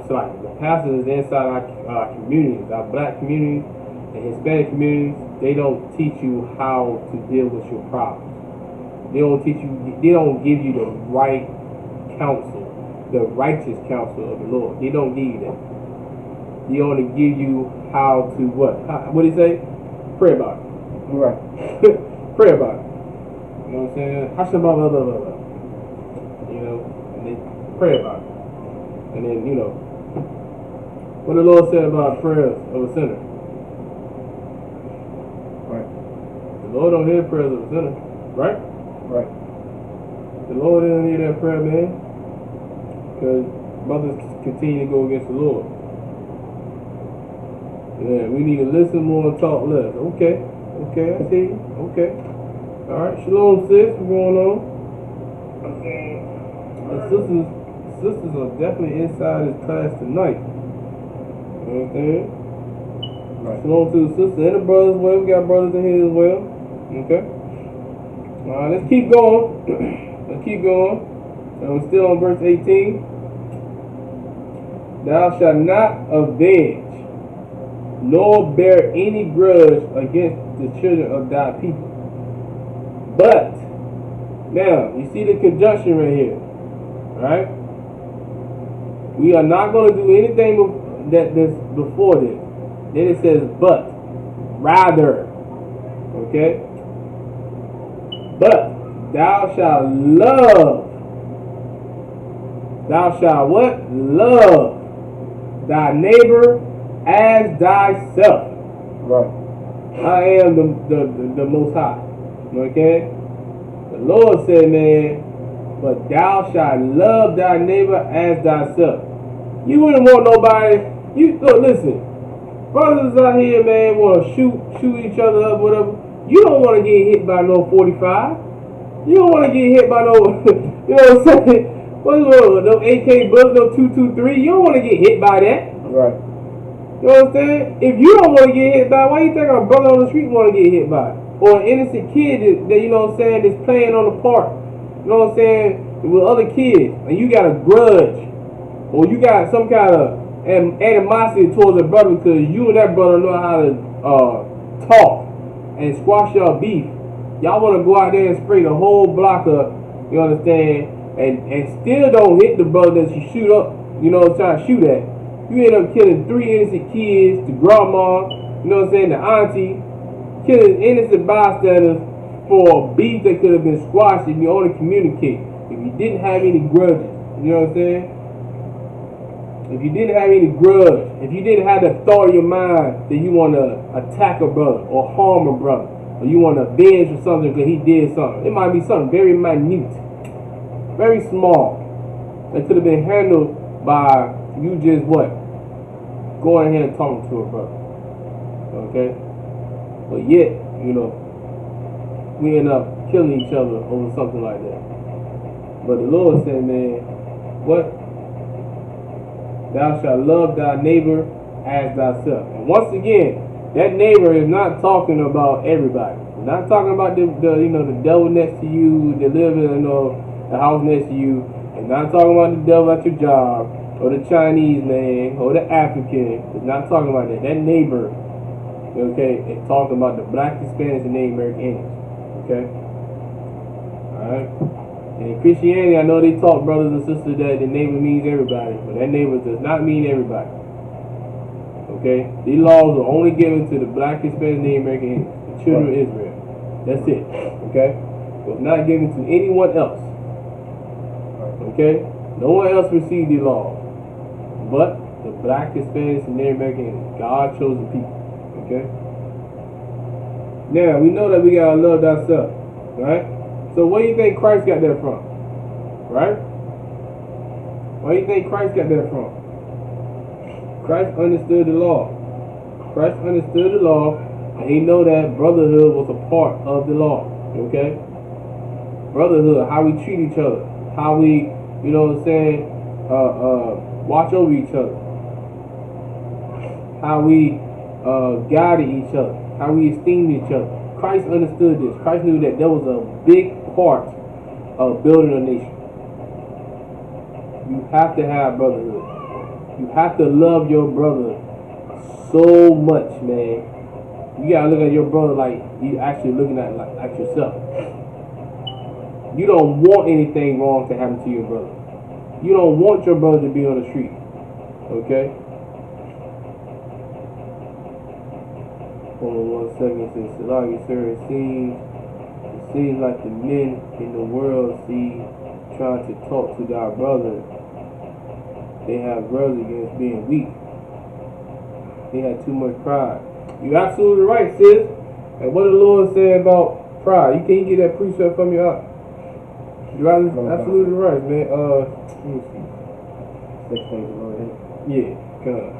pastors is inside our communities, our Black communities and Hispanic communities. They don't teach you how to deal with your problems. They don't give you the right counsel, the righteous counsel of the Lord. They don't give you that. They only give you how to what? What do you say? Pray about it. Right. Pray about it. You know what I'm saying? Blah, blah, blah, blah. You know, and they pray about it. And then, you know, what the Lord said about prayers of a sinner. Right. The Lord don't hear prayers of a sinner. Right? Right. The Lord didn't hear that prayer, man. Because brothers continue to go against the Lord. Yeah, we need to listen more and talk less. Okay, I see you. Okay. Alright, shalom sis, what's going on? Okay. The sisters are definitely inside this class tonight. You know what I'm saying? Right. Shalom to the sisters and the brothers as well. We got brothers in here as well. Okay. Alright, let's keep going. Let's keep going. And we're still on verse 18. Thou shalt not avenge, nor bear any grudge against the children of thy people. But, now, you see the conjunction right here, right? We are not going to do anything that's before this. Then it says, but, rather, okay? But, thou shalt love. Thou shalt what? Love thy neighbor as thyself. Right. I am the Most High. Okay? The Lord said, man, but thou shalt love thy neighbor as thyself. You wouldn't want nobody. Look, listen. Brothers out here, man, want to shoot each other up, whatever. You don't want to get hit by no 45. You don't want to get hit by no, you know what I'm saying? No AK bullets, no 223. You don't want to get hit by that. Right. You know what I'm saying? If you don't want to get hit by, why you think a brother on the street want to get hit by? Or an innocent kid that you know what I'm saying, that's playing on the park. You you know what I'm saying, with other kids, and you got a grudge, or you got some kind of animosity towards a brother because you and that brother know how to talk and squash your beef. Y'all want to go out there and spray the whole block up, you understand, and still don't hit the brother that you shoot up, you know, trying to shoot at. You end up killing 3 innocent kids, the grandma, you know what I'm saying, the auntie, killing innocent bystanders for beef that could have been squashed if you only communicate. If you didn't have any grudges, you know what I'm saying? If you didn't have any grudge, if you didn't have the thought in your mind that you want to attack a brother or harm a brother, or you want to avenge for something because he did something, it might be something very minute, very small, that could have been handled by you just what? Going ahead and talking to a brother. Okay? But yet, you know, we end up killing each other over something like that. But the Lord said, man, what? Thou shalt love thy neighbor as thyself. And once again, that neighbor is not talking about everybody. It's not talking about the you know, the devil next to you, that live in, you know, the house next to you. It's not talking about the devil at your job, or the Chinese man, or the African. It's not talking about that. That neighbor, okay, it's talking about the black, Hispanics, and Native American Indians. Okay? Alright? And in Christianity, I know they taught brothers and sisters that the neighbor means everybody, but that neighbor does not mean everybody. Okay? These laws are only given to the black, Hispanic, Native American Indians, the children of Israel. That's it. Okay? So it's not given to anyone else. Okay? No one else received these laws but the black, Hispanics, and Native American Indians. God chose the people. Okay? Now, we know that we gotta love ourselves. Right? So where do you think Christ got that from? Right? Where do you think Christ got that from? Christ understood the law. Christ understood the law, and he know that brotherhood was a part of the law. Okay? Brotherhood, how we treat each other, how we, you know what I'm saying, watch over each other, how we guided each other, how we esteemed each other. Christ understood this. Christ knew that there was a big part of building a nation. You have to have brotherhood. You have to love your brother so much, man. You gotta look at your brother like you actually looking at like yourself. You don't want anything wrong to happen to your brother. You don't want your brother to be on the street. Okay? Hold on 1 second. It says, Salagi, sir, it seems like the men in the world see trying to talk to thy brother. They have grudge against being weak. They had too much pride. You're absolutely right, sis. And what did the Lord say about pride? You can't get that precept from your out. You're absolutely right, man. Let me see. 6 things the Lord hates. Yeah, God.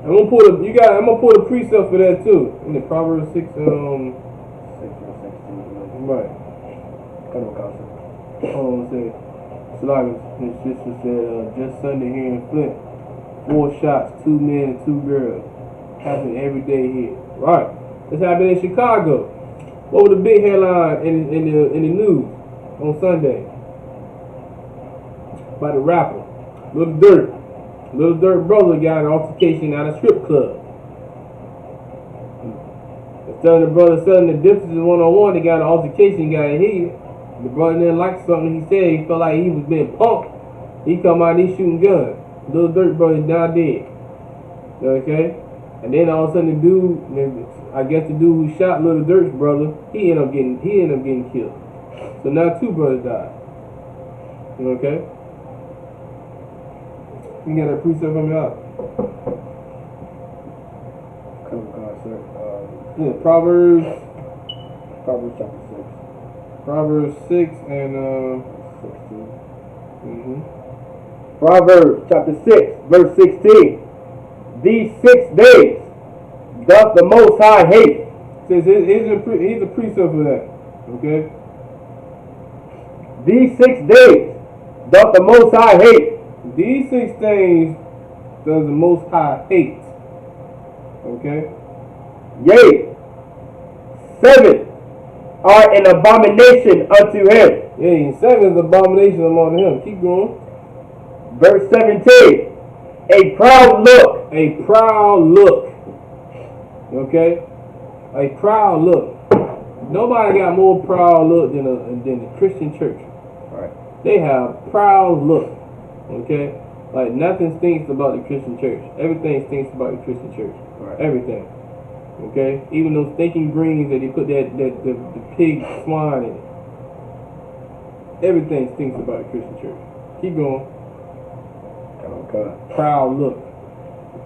I'm gonna pull the precept for that too. In the Proverbs 6, 6 and 16. Right. Hold on a second. So like his sister said, just Sunday here in Flint, 4 shots, 2 men and 2 girls. Happening every day here. Right. This happened in Chicago. What was the big headline in the news on Sunday? By the rapper, Little Dirt. Little Dirt brother got an altercation at a strip club. Instead of the brother selling the differences one-on-one, they got an altercation, got hit. The brother didn't like something he said. He felt like he was being punked. He come out and he shooting guns. Little Dirt brother down dead. Okay? And then all of a sudden the dude, I guess the dude who shot Little Dirt's brother, he ended up getting killed. So now 2 brothers died. Okay? You got that precept from me out. Come on, sir. Yeah, Proverbs Chapter 6. Proverbs 6 and 16. Proverbs chapter 6, verse 16. These 6 days doth the Most High hate. Says he's a precept for that. Okay? These 6 days doth the Most High hate. These 6 things does the Most High hate. Okay? Yea, 7 are an abomination unto him. Yeah, 7 is abomination among him. Keep going. Verse 17. A proud look. A proud look. Okay? A proud look. Nobody got more proud look than the Christian church. Right. They have proud look. Okay? Like nothing stinks about the Christian church. Everything stinks about the Christian church. Right. Everything. Okay? Even those stinking greens that they put the pig swine in it. Everything stinks about the Christian church. Keep going. Okay. Proud look.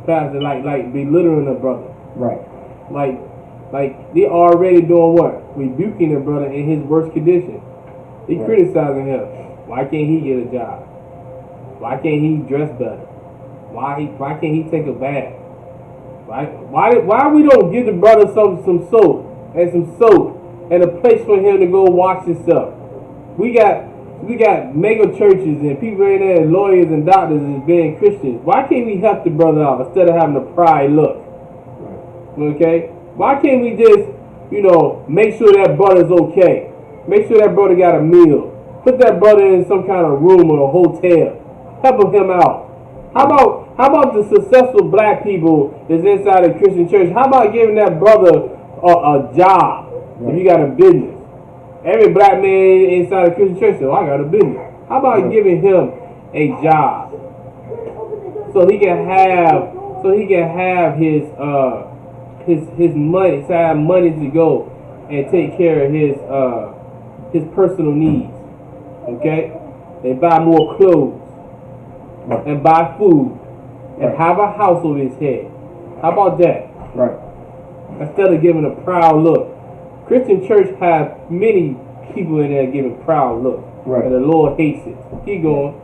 Pastor like belittling a brother. Right. Like they already doing what? Rebuking the brother in his worst condition. They Right. criticizing him. Why can't he get a job? Why can't he dress better? Why can't he take a bath? Why we don't give the brother some soap and a place for him to go wash himself? We got mega churches and people in there, lawyers and doctors is being Christians. Why can't we help the brother out instead of having a pride look? Okay? Why can't we just, make sure that brother's okay? Make sure that brother got a meal. Put that brother in some kind of room or a hotel. Help him out. How about the successful black people that's inside the Christian church? How about giving that brother a job if you got a business? Every black man inside the Christian church says, I got a business. How about giving him a job so he can have his money, side money to go and take care of his personal needs. Okay? And buy more clothes and buy food and have a house over his head. How about that? Right. Instead of giving a proud look. Christian church have many people in there giving proud look. Right. And the Lord hates it. Keep going.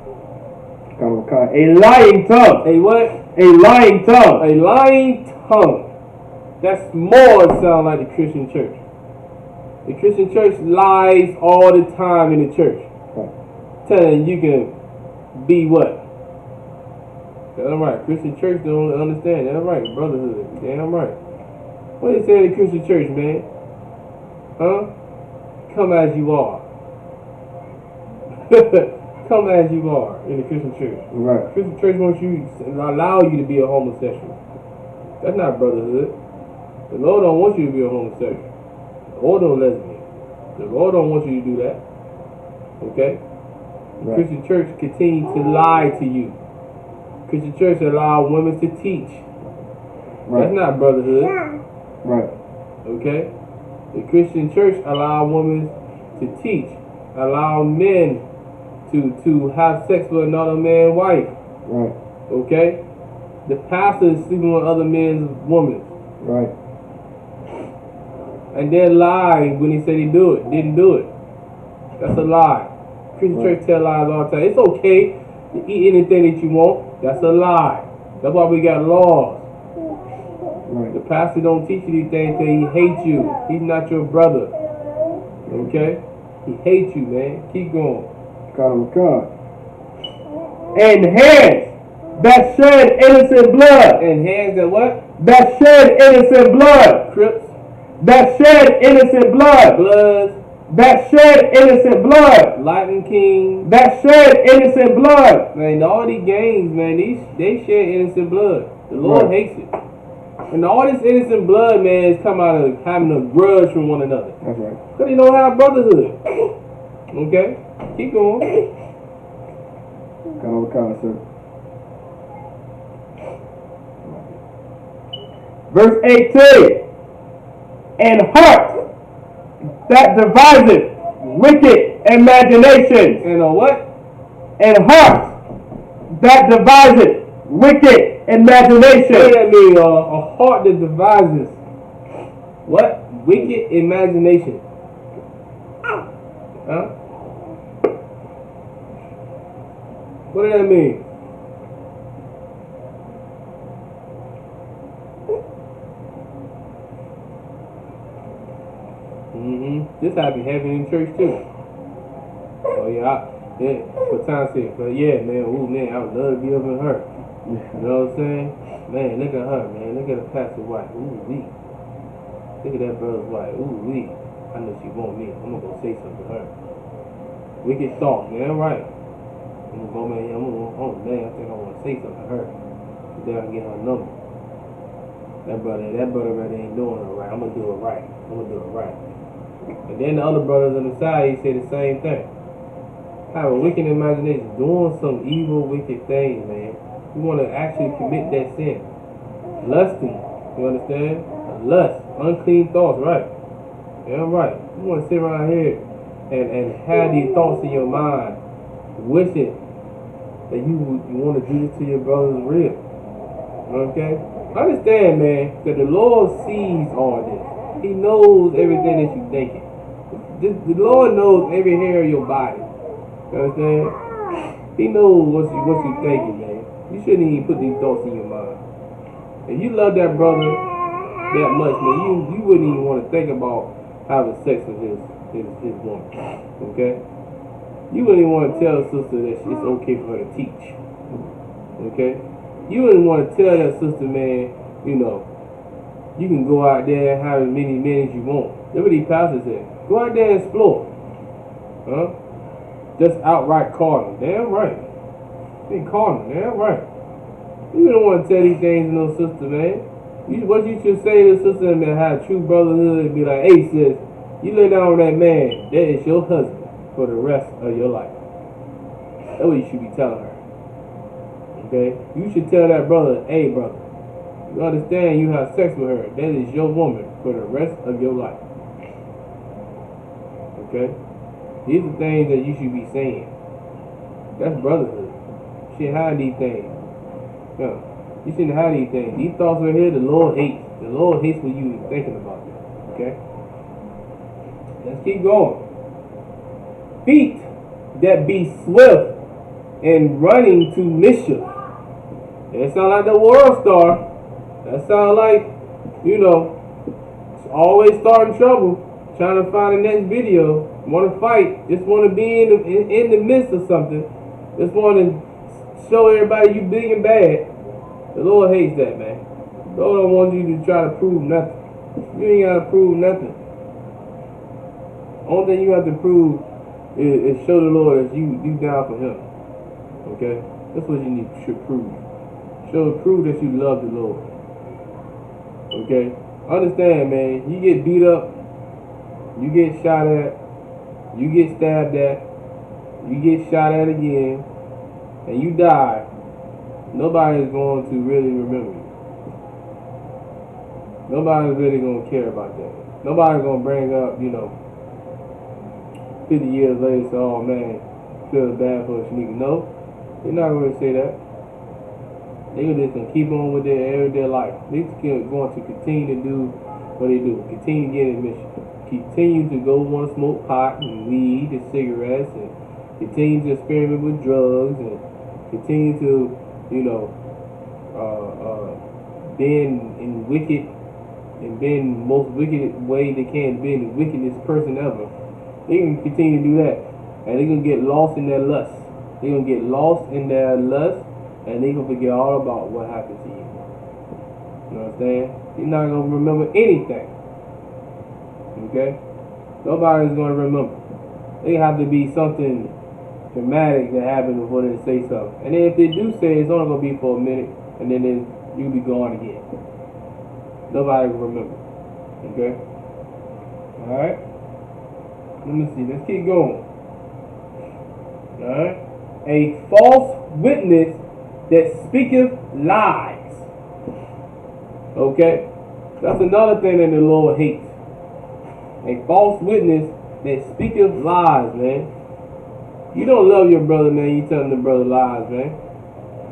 A lying tongue. A what? A lying tongue. A lying tongue. That's more sound like the Christian church. The Christian church lies all the time in the church. Right. Telling you can be what? That's right. Christian church don't understand. That's right. Brotherhood. Damn right. What they say in the Christian church, man? Huh? Come as you are. Come as you are in the Christian church. Right. Christian church wants you, allow you to be a homosexual. That's not brotherhood. The Lord don't want you to be a homosexual or no lesbian. The Lord don't want you to do that. Okay? The Right. Christian church continue to lie to you. Christian church allow women to teach. Right. That's not brotherhood. Right. Okay? The Christian church allow women to teach. Allow men to have sex with another man's wife. Right. Okay? The pastor is sleeping with other men's women. Right. And then lie when he said he didn't do it. That's a lie. Christian church tell lies all the time. It's okay to eat anything that you want. That's a lie. That's why we got laws. Right. The pastor don't teach you these things because he hates you. He's not your brother. Okay? He hates you, man. Keep going. God. And hands that shed innocent blood. And hands that what? That shed innocent blood. Crips. That shed innocent blood. Bloods. That shed innocent blood. Lightning King. That shed innocent blood. Man, all these gangs, man, they shed innocent blood. The Lord hates it. And all this innocent blood, man, is come out of having a grudge from one another. That's right. Because they don't have brotherhood. Okay? Keep going. God, sir. Verse 18. And heart that deviseth wicked imaginations. And a what? And heart that deviseth wicked imaginations. What does that mean? A heart that devises what? Wicked imagination. Huh? What does that mean? This happened heavy in church too. Oh yeah, for time's sake. But yeah, man, ooh man, I would love to be up in her. You know what I'm saying? Man, look at her, man. Look at the pastor's wife. Ooh wee. Look at that brother's wife. Ooh wee. I know she want me. I'm gonna go say something to her. Wicked thoughts, man. Right. I'm gonna go, man. Oh man, I think I want to say something to her. Then I get her number. That brother really ain't doing it right. I'm gonna do it right. And then the other brothers on the side, he say the same thing. Have a wicked imagination, doing some evil, wicked things, man. You want to actually commit that sin. Lusting, you understand? Lust, unclean thoughts, right? Yeah, right. You want to sit around here and have these thoughts in your mind, wishing that you want to do this to your brothers real. Okay? Understand, man, that the Lord sees all this. He knows everything that you're thinking. The Lord knows every hair of your body. You understand? He knows what you're thinking, man. You shouldn't even put these thoughts in your mind. If you love that brother that much, man, you wouldn't even want to think about having sex with his woman. Okay? You wouldn't even want to tell a sister that it's okay for her to teach. Okay? You wouldn't want to tell that sister, man, you know, you can go out there and have as many men as you want. That's what these pastors say. Go out there and explore. Huh? Just outright carnal. Damn right. Be carnal. Damn right. You don't want to tell these things to no sister, man. What you should say to the sister and have true brotherhood and be like, hey, sis, you lay down with that man, that is your husband for the rest of your life. That's what you should be telling her. Okay? You should tell that brother, hey, brother, you understand you have sex with her. That is your woman for the rest of your life. Okay? These are things that you should be saying. That's brotherhood. You shouldn't hide these things. No. You shouldn't hide these things. These thoughts right here, the Lord hates. The Lord hates when you thinking about them. Okay? Let's keep going. Feet that be swift and running to mischief. That sound like the world star. That sound like, you know, always starting trouble, trying to find the next video, want to fight, just want to be in the midst of something, just want to show everybody you big and bad. The Lord hates that, man. The Lord don't want you to try to prove nothing. You ain't got to prove nothing. Only thing you have to prove is show the Lord that you down for Him. Okay? That's what you should prove. Prove that you love the Lord. Okay? Understand, man, you get beat up, you get shot at, you get stabbed at, you get shot at again, and you die, nobody is going to really remember you. Nobody's really going to care about that. Nobody's going to bring up, 50 years later, say, oh man, feels bad for a sneaker. No, they're not going to say that. They're just going to keep on with their everyday life. They're going to continue to do what they do. Continue to get admission. Continue to go want to smoke pot and weed and cigarettes and continue to experiment with drugs and continue to, bend in wicked and bend the most wicked way they can, be the wickedest person ever. They can continue to do that. And they're going to get lost in their lust. They're going to get lost in their lust. And they gonna forget all about what happened to you. You know what I'm saying? You're not gonna remember anything. Okay? Nobody's gonna remember. They have to be something dramatic that happened before they say something. And then if they do say it, it's only gonna be for a minute, and then you'll be gone again. Nobody will remember. Okay? Alright? Let me see. Let's keep going. Alright? A false witness that speaketh lies. Okay? That's another thing that the Lord hates. A false witness that speaketh lies, man. You don't love your brother, man, you telling the brother lies, man.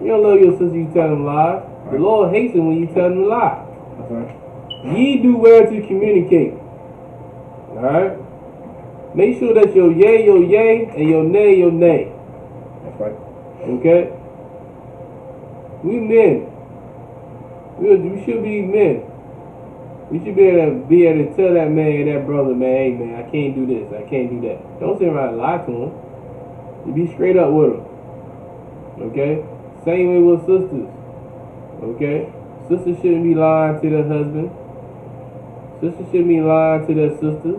You don't love your sister, you tell them lies. Right. The Lord hates it when you tell them lies. That's right. Ye do well to communicate. Alright? Make sure that your yea, and your nay. That's right. Okay? We men. We should be men. We should be able to tell that man, that brother, man, hey man, I can't do this, I can't do that. Don't sit around and lie to him. You be straight up with him. Okay? Same way with sisters. Okay? Sisters shouldn't be lying to their husband. Sisters shouldn't be lying to their sisters.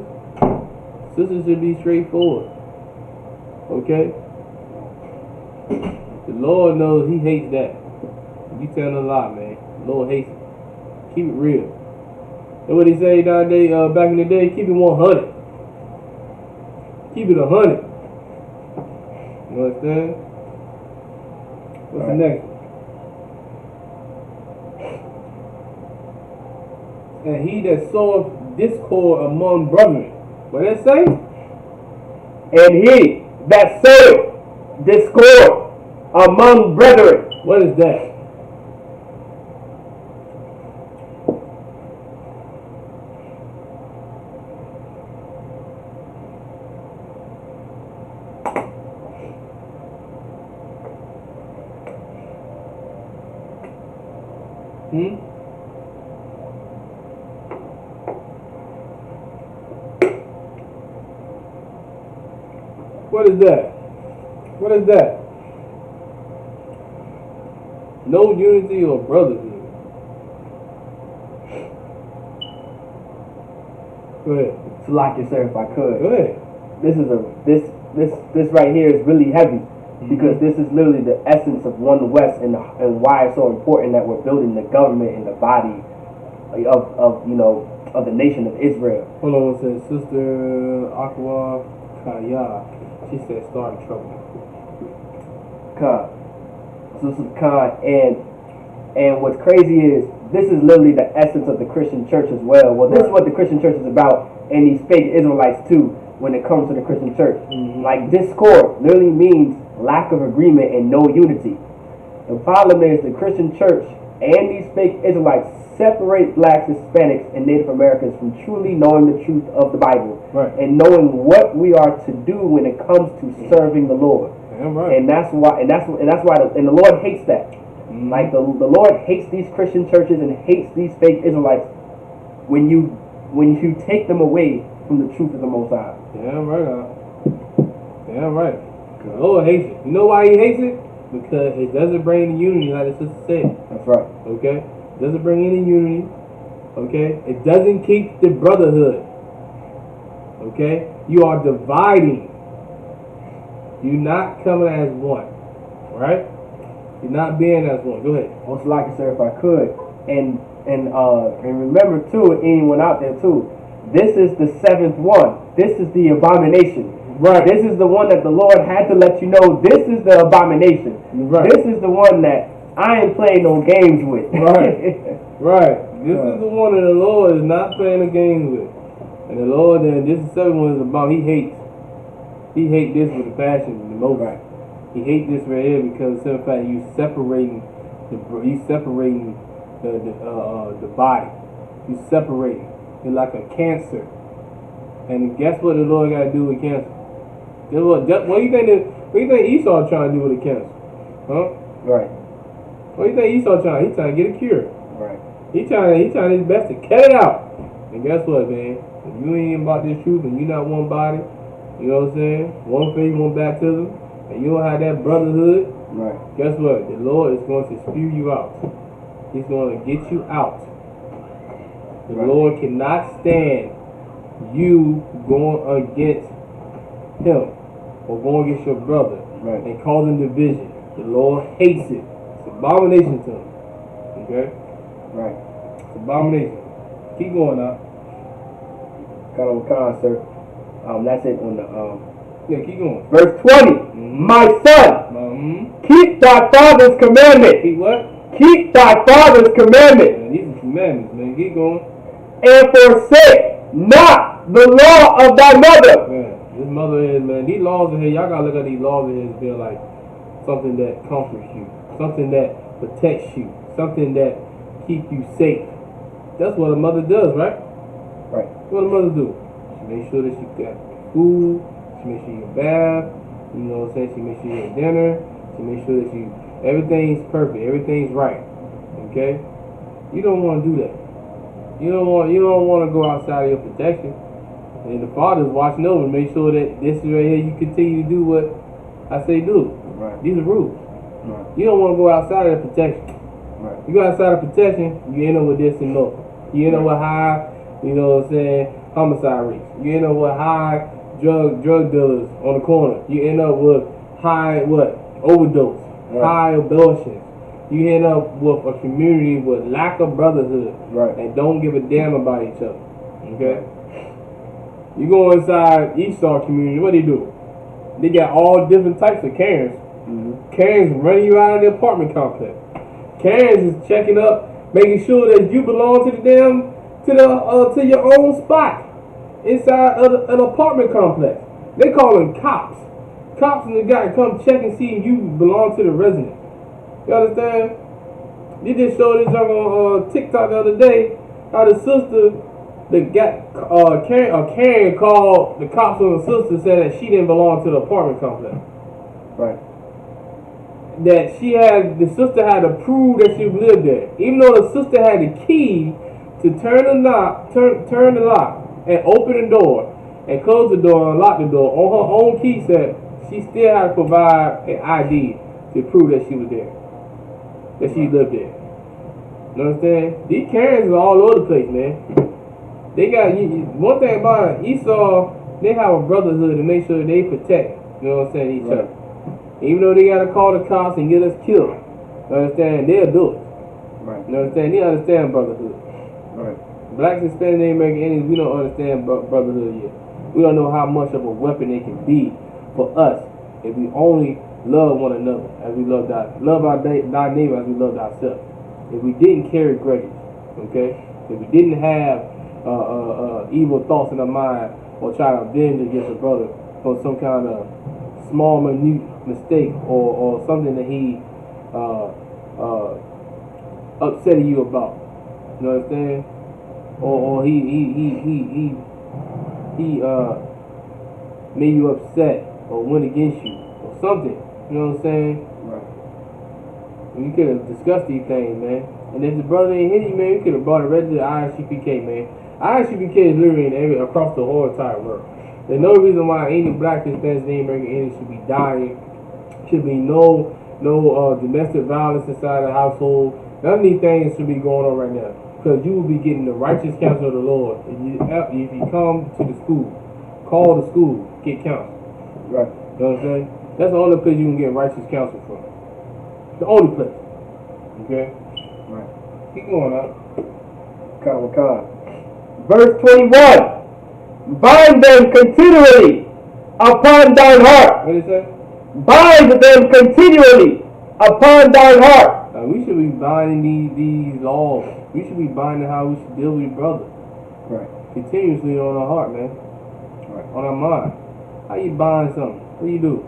Sisters should be straightforward. Okay? The Lord knows He hates that. You telling a lie, man. The Lord hates it. Keep it real. That's what He say nowadays, back in the day, keep it 100. Keep it 100. You understand? What's the next one? And he that soweth discord among brethren. What did it say? And he that soweth discord among brethren. What is that? What is that? What is that? No unity or brotherhood. Go ahead. To lock you, sir, if I could. Go ahead. This right here is really heavy because this is literally the essence of One West and why it's so important that we're building the government and the body of the nation of Israel. Hold on, it says Sister Aqua Kaya. She said start trouble. Sister Khan, and what's crazy is this is literally the essence of the Christian church as well. Well, this is what the Christian church is about, and these fake Israelites too. When it comes to the Christian church, like discord literally means lack of agreement and no unity. The problem is the Christian church and these fake Israelites separate blacks, Hispanics, and Native Americans from truly knowing the truth of the Bible and knowing what we are to do when it comes to serving the Lord. And that's why the Lord hates that. Like the Lord hates these Christian churches and hates these fake Israelites when you take them away from the truth of the Most High. Damn right. Damn right. The Lord hates it. You know why He hates it? Because it doesn't bring any unity, like the sister said. That's right. Okay? It doesn't bring any unity. Okay? It doesn't keep the brotherhood. Okay? You are dividing. You're not coming as one. Right? You're not being as one. Go ahead. Most likely, sir, if I could. And remember too, anyone out there too, this is the seventh one. This is the abomination. Right. This is the one that the Lord had to let you know. This is the abomination. Right. This is the one that I ain't playing no games with. Right. Right. This is the one that the Lord is not playing a game with. And the Lord, and this is the seventh one is about. He hates this with a passion the most. Right. He hates this right here because of the fact you separating the body. You separating. It's like a cancer. And guess what the Lord got to do with cancer? What do you think Esau trying to do with the cancer? Huh? Right. What do you think Esau trying? He trying to get a cure. Right. He trying his best to cut it out. And guess what, man? If you ain't about this truth and you not one body, you know what I'm saying? One faith, one baptism, and you don't have that brotherhood. Right. Guess what? The Lord is going to spew you out. He's going to get you out. The Lord cannot stand you going against Him or going against your brother and causing division. The Lord hates it. It's an abomination to Him. Okay? Right. It's an abomination. Keep going now. Got on sir. That's it on the Yeah, keep going. Verse 20. My son, keep thy father's commandment. Keep what? Keep thy father's commandment. Man, these are commandments, man. Keep going. And forsake not the law of thy mother. Man, this mother is, man, these laws in here, y'all gotta look at these laws in here as being like something that comforts you, something that protects you, something that keeps you safe. That's what a mother does, right? Right. What a mother do? She makes sure that she got food, she makes sure you bath, you know what I'm saying? She makes sure you eat dinner, she makes sure that everything's perfect, everything's right. Okay? You don't want to do that. You don't want to go outside of your protection. And the Father's watching over to make sure that this is right here, you continue to do what I say do. Right. These are rules. Right. You don't want to go outside of the protection. Right. You go outside of protection, you end up with this and no. You end up with high, you know what I'm saying, homicide rates. You end up with high drug dealers on the corner. You end up with overdose, right. high abortions. You end up with a community with lack of brotherhood, right. and don't give a damn about each other. Okay. You go inside Isupk community, what do? They got all different types of Karens. Mm-hmm. Karens running you out of the apartment complex. Karens is checking up, making sure that you belong to to your own spot inside of an apartment complex. They call them cops. Cops and the guy come check and see if you belong to the residence. You understand? They just showed this on TikTok the other day how the sister that got Karen called the cops on the sister, said that she didn't belong to the apartment complex. Right. That the sister had to prove that she lived there, even though the sister had the key to turn the lock and open the door and close the door and lock the door on her own key set. She still had to provide an ID to prove that she was there, that she lived there. You understand? These Karens are all over the place, man. They got one thing about it, Esau, they have a brotherhood to make sure they protect, you know what I'm saying, each other. Even though they gotta call the cops and get us killed, you understand, they'll do it. Right. You understand? They understand brotherhood. Right. Blacks, Hispanics, American Indians, we don't understand brotherhood yet. We don't know how much of a weapon they can be for us if we only love one another as we love our neighbor as we love ourselves. If we didn't carry grudges, okay? If we didn't have evil thoughts in our mind or try to avenge against a brother for some kind of small minute mistake or something that he upset you about. You understand? Or he made you upset or went against you or something. You know what I'm saying? Right. We could have discussed these things, man. And if the brother ain't hit you, man, we could have brought it right to the ISUPK, man. ISUPK is literally across the whole entire world. There's no reason why any black Hispanics, any American Indians should be dying. Should be no domestic violence inside the household. None of these things should be going on right now. Because you will be getting the righteous counsel of the Lord. If you come to the school, call the school, get counsel. Right. You know what I'm saying? That's the only place you can get righteous counsel from. The only place. Okay? Right. Keep going up. Verse 21. Bind them continually upon thine heart. What did it say? Bind them continually upon thine heart. We should be binding these laws. We should be binding how we should deal with each brother. Right. Continuously on our heart, man. Right. On our mind. How you bind something? What do you do?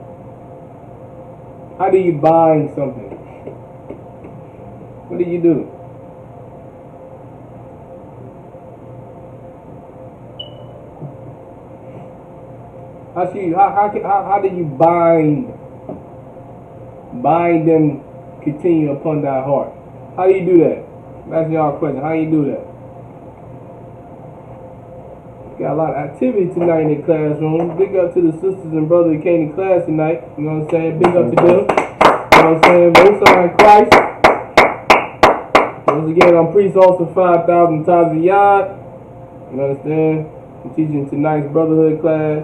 How do you bind something? What do you do? How do you bind them continue upon thy heart? How do you do that? I'm asking y'all a question. How do you do that? Got a lot of activity tonight in the classroom. Big up to the sisters and brothers that came to class tonight. You know what I'm saying? Big up to them. You know what I'm saying? Most are in Christ. Once again, I'm priest also 5,000 times a yard. You understand? I'm teaching tonight's brotherhood class.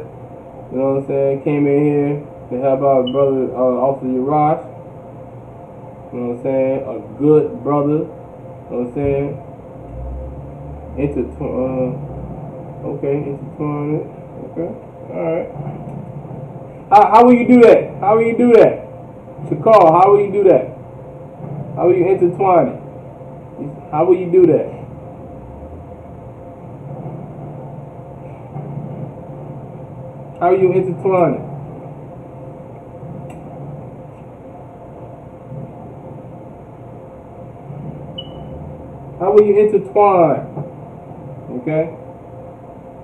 You know what I'm saying? Came in here to help out brother Officer Urash. You know what I'm saying? A good brother. You know what I'm saying? Okay, intertwine it. Okay. Alright. How will you do that? How will you do that? Shakar, how will you do that? How will you intertwine it? How will you do that? How will you intertwine it? How will you intertwine? Okay?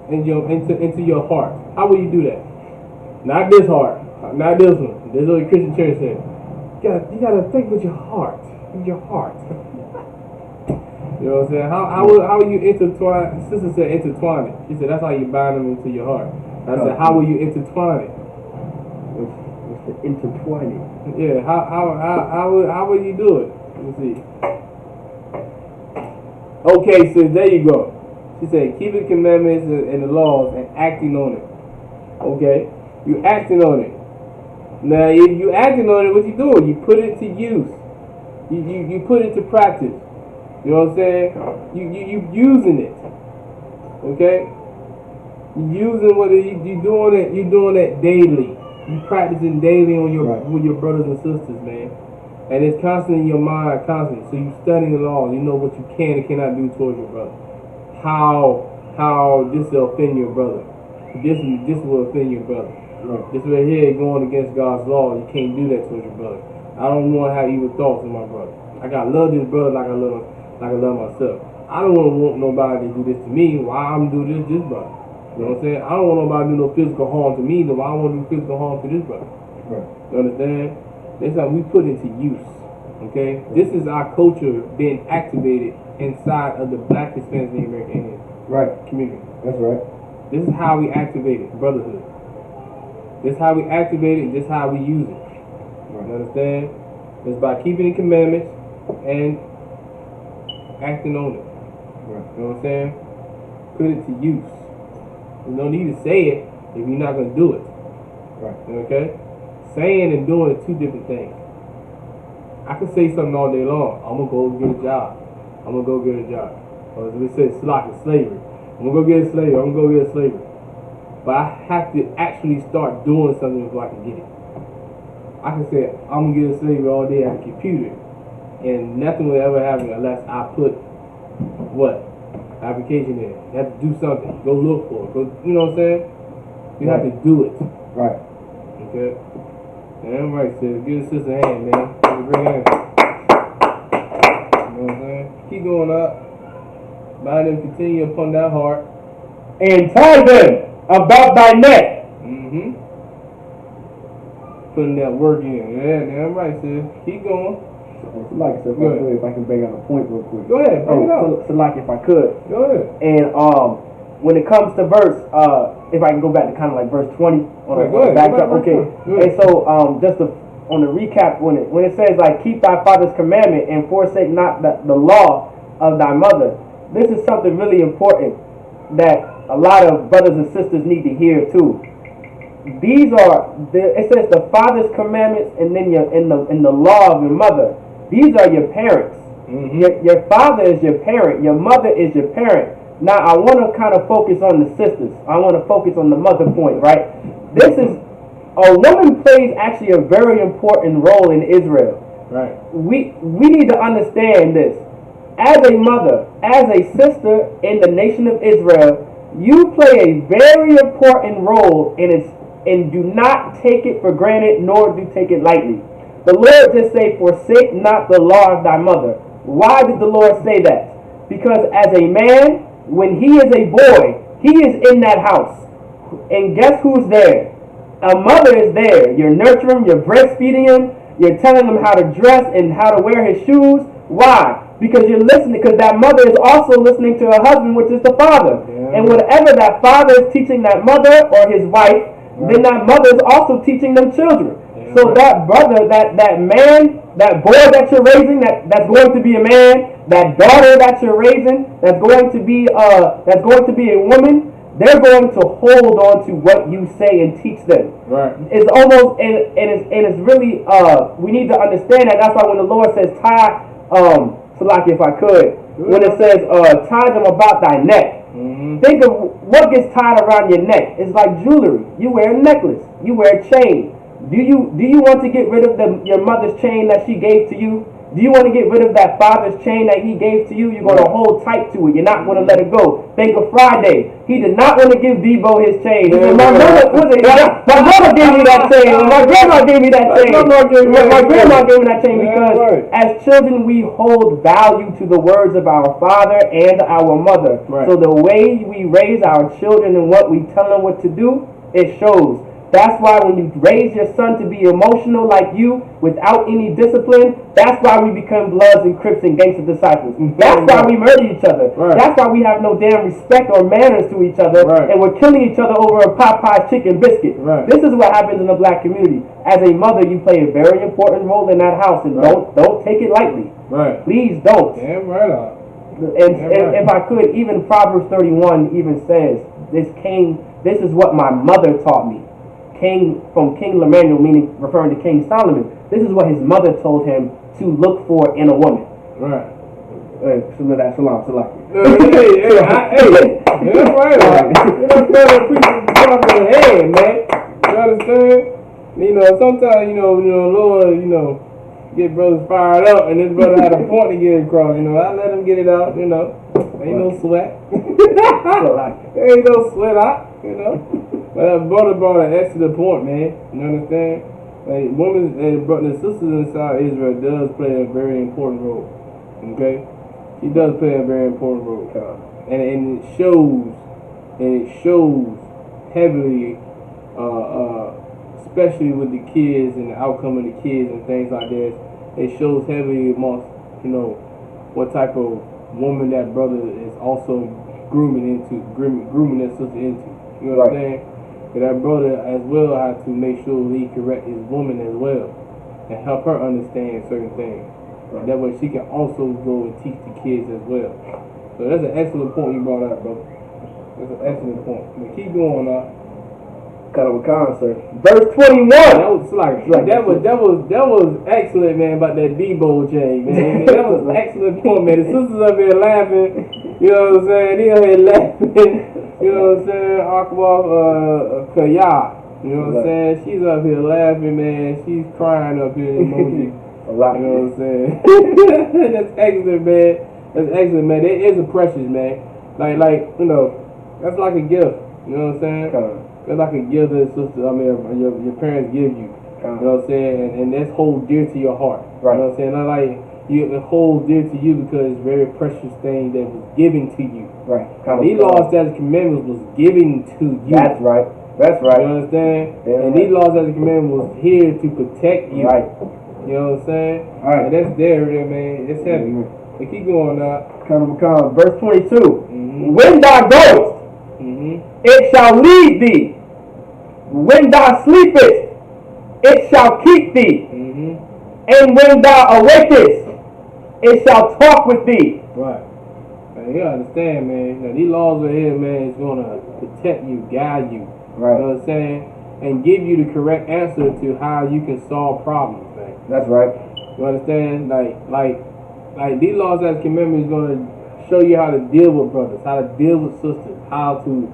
Into your heart. How will you do that? Not this heart. Not this one. This is what the Christian church said. You gotta think with your heart. With your heart. You know what I'm saying? How will you intertwine? Sister said intertwine it. She said that's how you bind them into your heart. I said, how will you intertwine it? What's the intertwining? Yeah, how will you do it? Let me see. Okay, sis, there you go. She said, keep the commandments and the laws and acting on it. Okay? You acting on it. Now, if you acting on it, what you doing? You put it to use. You put it to practice. You know what I'm saying? You using it. Okay? You using what you doing it. You doing it daily. You practicing daily on your with your brothers and sisters, man. And it's constantly in your mind, constantly. So you studying the laws. You know what you can and cannot do towards your brother. How this will offend your brother. This will offend your brother. Right. This right here going against God's law. You can't do that towards your brother. I don't want to have evil thoughts with my brother. I gotta love this brother like I love myself. I don't want nobody to do this to me. Why I'm doing this brother? You know what I'm saying? I don't want nobody to do no physical harm to me. But why I want to do physical harm to this brother? Right. You understand? That's how we put into use. Okay? Right. This is our culture being activated inside of the Black, Hispanic, and American community. That's right. This is how we activate it, brotherhood. This is how we activate it. This is how we use it. Right. You understand? It's by keeping the commandments and acting on it. Right. You know what I'm saying? Put it to use. You don't need to say it if you're not going to do it. Right. Okay? Saying and doing are two different things. I can say something all day long. I'm going to go get a job. I'm going to go get a job. Or as we say, slavery. I'm going to go get a slavery. But I have to actually start doing something before I can get it. I can say, I'm going to get a slavery all day at a computer. And nothing will ever happen unless I put application in. You have to do something. Go look for it. You know what I'm saying? You have to do it. Right. Okay? Damn right, sis. Give the sister a hand, man. Give a great hand. You know what I'm saying? Keep going up. Bind them, continue upon that heart. And tie them about thy neck. Mm-hmm. Putting that work in. Yeah, damn right, sis. Keep going. Like I said, if I can bring out a point real quick. Go ahead, bring it out. So like if I could. Go ahead. And when it comes to verse, if I can go back to kind of like verse 20 on the backdrop. Okay. And so just on the recap, when it says like keep thy father's commandment and forsake not the law of thy mother, this is something really important that a lot of brothers and sisters need to hear too. These are it says the father's commandments and then in the law of your mother. These are your parents. Mm-hmm. Your father is your parent. Your mother is your parent. Now, I want to kind of focus on the sisters. I want to focus on the mother point, right? A woman plays actually a very important role in Israel. Right. We need to understand this. As a mother, as a sister in the nation of Israel, you play a very important role and do not take it for granted, nor do take it lightly. The Lord just say, forsake not the law of thy mother. Why did the Lord say that? Because as a man, when he is a boy, he is in that house. And guess who's there? A mother is there. You're nurturing him, you're breastfeeding him, you're telling him how to dress and how to wear his shoes. Why? Because you're listening, because that mother is also listening to her husband, which is the father. Yeah. And whatever that father is teaching that mother or his wife, then that mother is also teaching them children. So that brother, that man, that boy that you're raising, that's going to be a man, that daughter that you're raising, that's going to be a woman, they're going to hold on to what you say and teach them. Right. It's almost and it's really we need to understand that. That's why when the Lord says tie, Salaki, if I could, when it says tie them about thy neck. Mm-hmm. Think of what gets tied around your neck. It's like jewelry. You wear a necklace. You wear a chain. Do you want to get rid of your mother's chain that she gave to you? Do you want to get rid of that father's chain that he gave to you? You're going to hold tight to it. You're not going to let it go. Think of Friday. He did not want to give Debo his chain. He said, my mother gave me that chain. My grandma gave me that chain. My grandma gave me that chain because as children we hold value to the words of our father and our mother. Right. So the way we raise our children and what we tell them what to do, it shows. That's why when you raise your son to be emotional like you without any discipline, that's why we become Bloods and Crips and gangster disciples. That's why we murder each other. Right. That's why we have no damn respect or manners to each other, and we're killing each other over a Popeye's chicken biscuit. Right. This is what happens in the black community. As a mother, you play a very important role in that house, and don't take it lightly. Right. Please don't. Damn right on. And if I could, even Proverbs 31 even says, this came This is what my mother taught me. From King Lemuel, meaning referring to King Solomon. This is what his mother told him to look for in a woman. Right. Hey, salam. Hey, that's right. You know, better preaching from the head, man. You understand? You know, sometimes, Lord, get brothers fired up, and this brother had a point to get across. I let him get it out. Ain't no sweat. Ain't no sweat out. But that brother brought an excellent point, man. You understand? Like women and brothers and sisters inside Israel does play a very important role. Okay, he does play a very important role, and it shows heavily, especially with the kids and the outcome of the kids and things like this. It shows heavily amongst what type of woman that brother is also grooming that sister into. You know what I'm saying? And that brother as well has to make sure he correct his woman as well and help her understand certain things. Right. That way she can also go and teach the kids as well. So that's an excellent point you brought up, bro. That's an excellent point. But keep going up. Kind of a concert. Verse 21. That was excellent, man, about that Debo J, man. That was an excellent point, man. The sisters up here laughing. You know what I'm saying? They up here laughing. You know what I'm saying? Aqua Kaya. You know what I'm saying? She's up here laughing, man. She's crying up here in emoji. A lot. You know what I'm saying? That's excellent, man. That's excellent, man. That is a precious, man. Like, that's like a gift. You know what I'm saying? That's like a gift that your parents give you. You know what I'm saying? And that's hold dear to your heart. Right. You know what I'm saying? Not like it holds dear to you because it's a very precious thing that was given to you. Right. These laws, statutes, commandments was given to you. That's right. That's right. You understand? Yeah, and these laws, statutes, commandments was here to protect you. Right. You know what I'm saying? All right. And that's there, man. It's heavy. But keep going now. Verse 22. Mm-hmm. When thou goest, it shall lead thee. When thou sleepest, it shall keep thee. And when thou awakest, it shall talk with thee. Right. Man, you understand, man. Now, these laws are here, man. It's going to protect you, guide you. Right. You know what I'm saying? And give you the correct answer to how you can solve problems, man. That's right. You understand? Like these laws as commandments is going to show you how to deal with brothers, how to deal with sisters, how to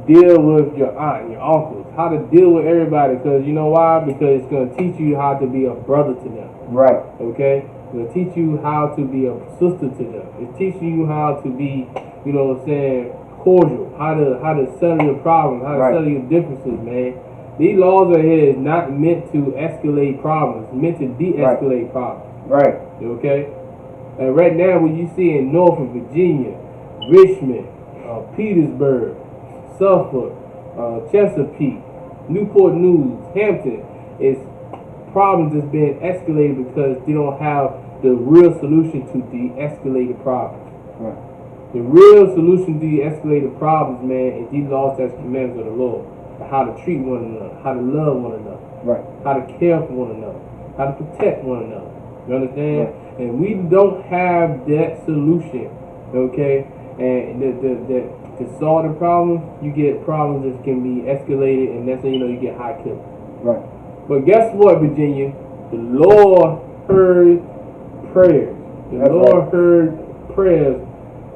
deal with your aunt and your uncles, how to deal with everybody. Because you know why? Because it's going to teach you how to be a brother to them. Right. Okay? It's going to teach you how to be a sister to them. It's teaching you how to be, you know what I'm saying, cordial, how to settle your problems, how to settle your differences, man. These laws are here is not meant to escalate problems. It's meant to de-escalate problems. Right. Okay? And right now, what you see in Norfolk, Virginia, Richmond, Petersburg, Suffolk, Chesapeake, Newport News, Hampton, is problems that's being escalated because they don't have the real solution to de-escalate the problems. Right. The real solution to de-escalate the problems, man, is these laws, statutes, commandments of the Lord. How to treat one another, how to love one another, right? How to care for one another, how to protect one another. You understand? Right. And we don't have that solution, okay? And to solve the problems, you get problems that can be escalated, and that's how you get high killers. Right. But guess what, Virginia? The Lord heard prayers. The Lord heard prayers,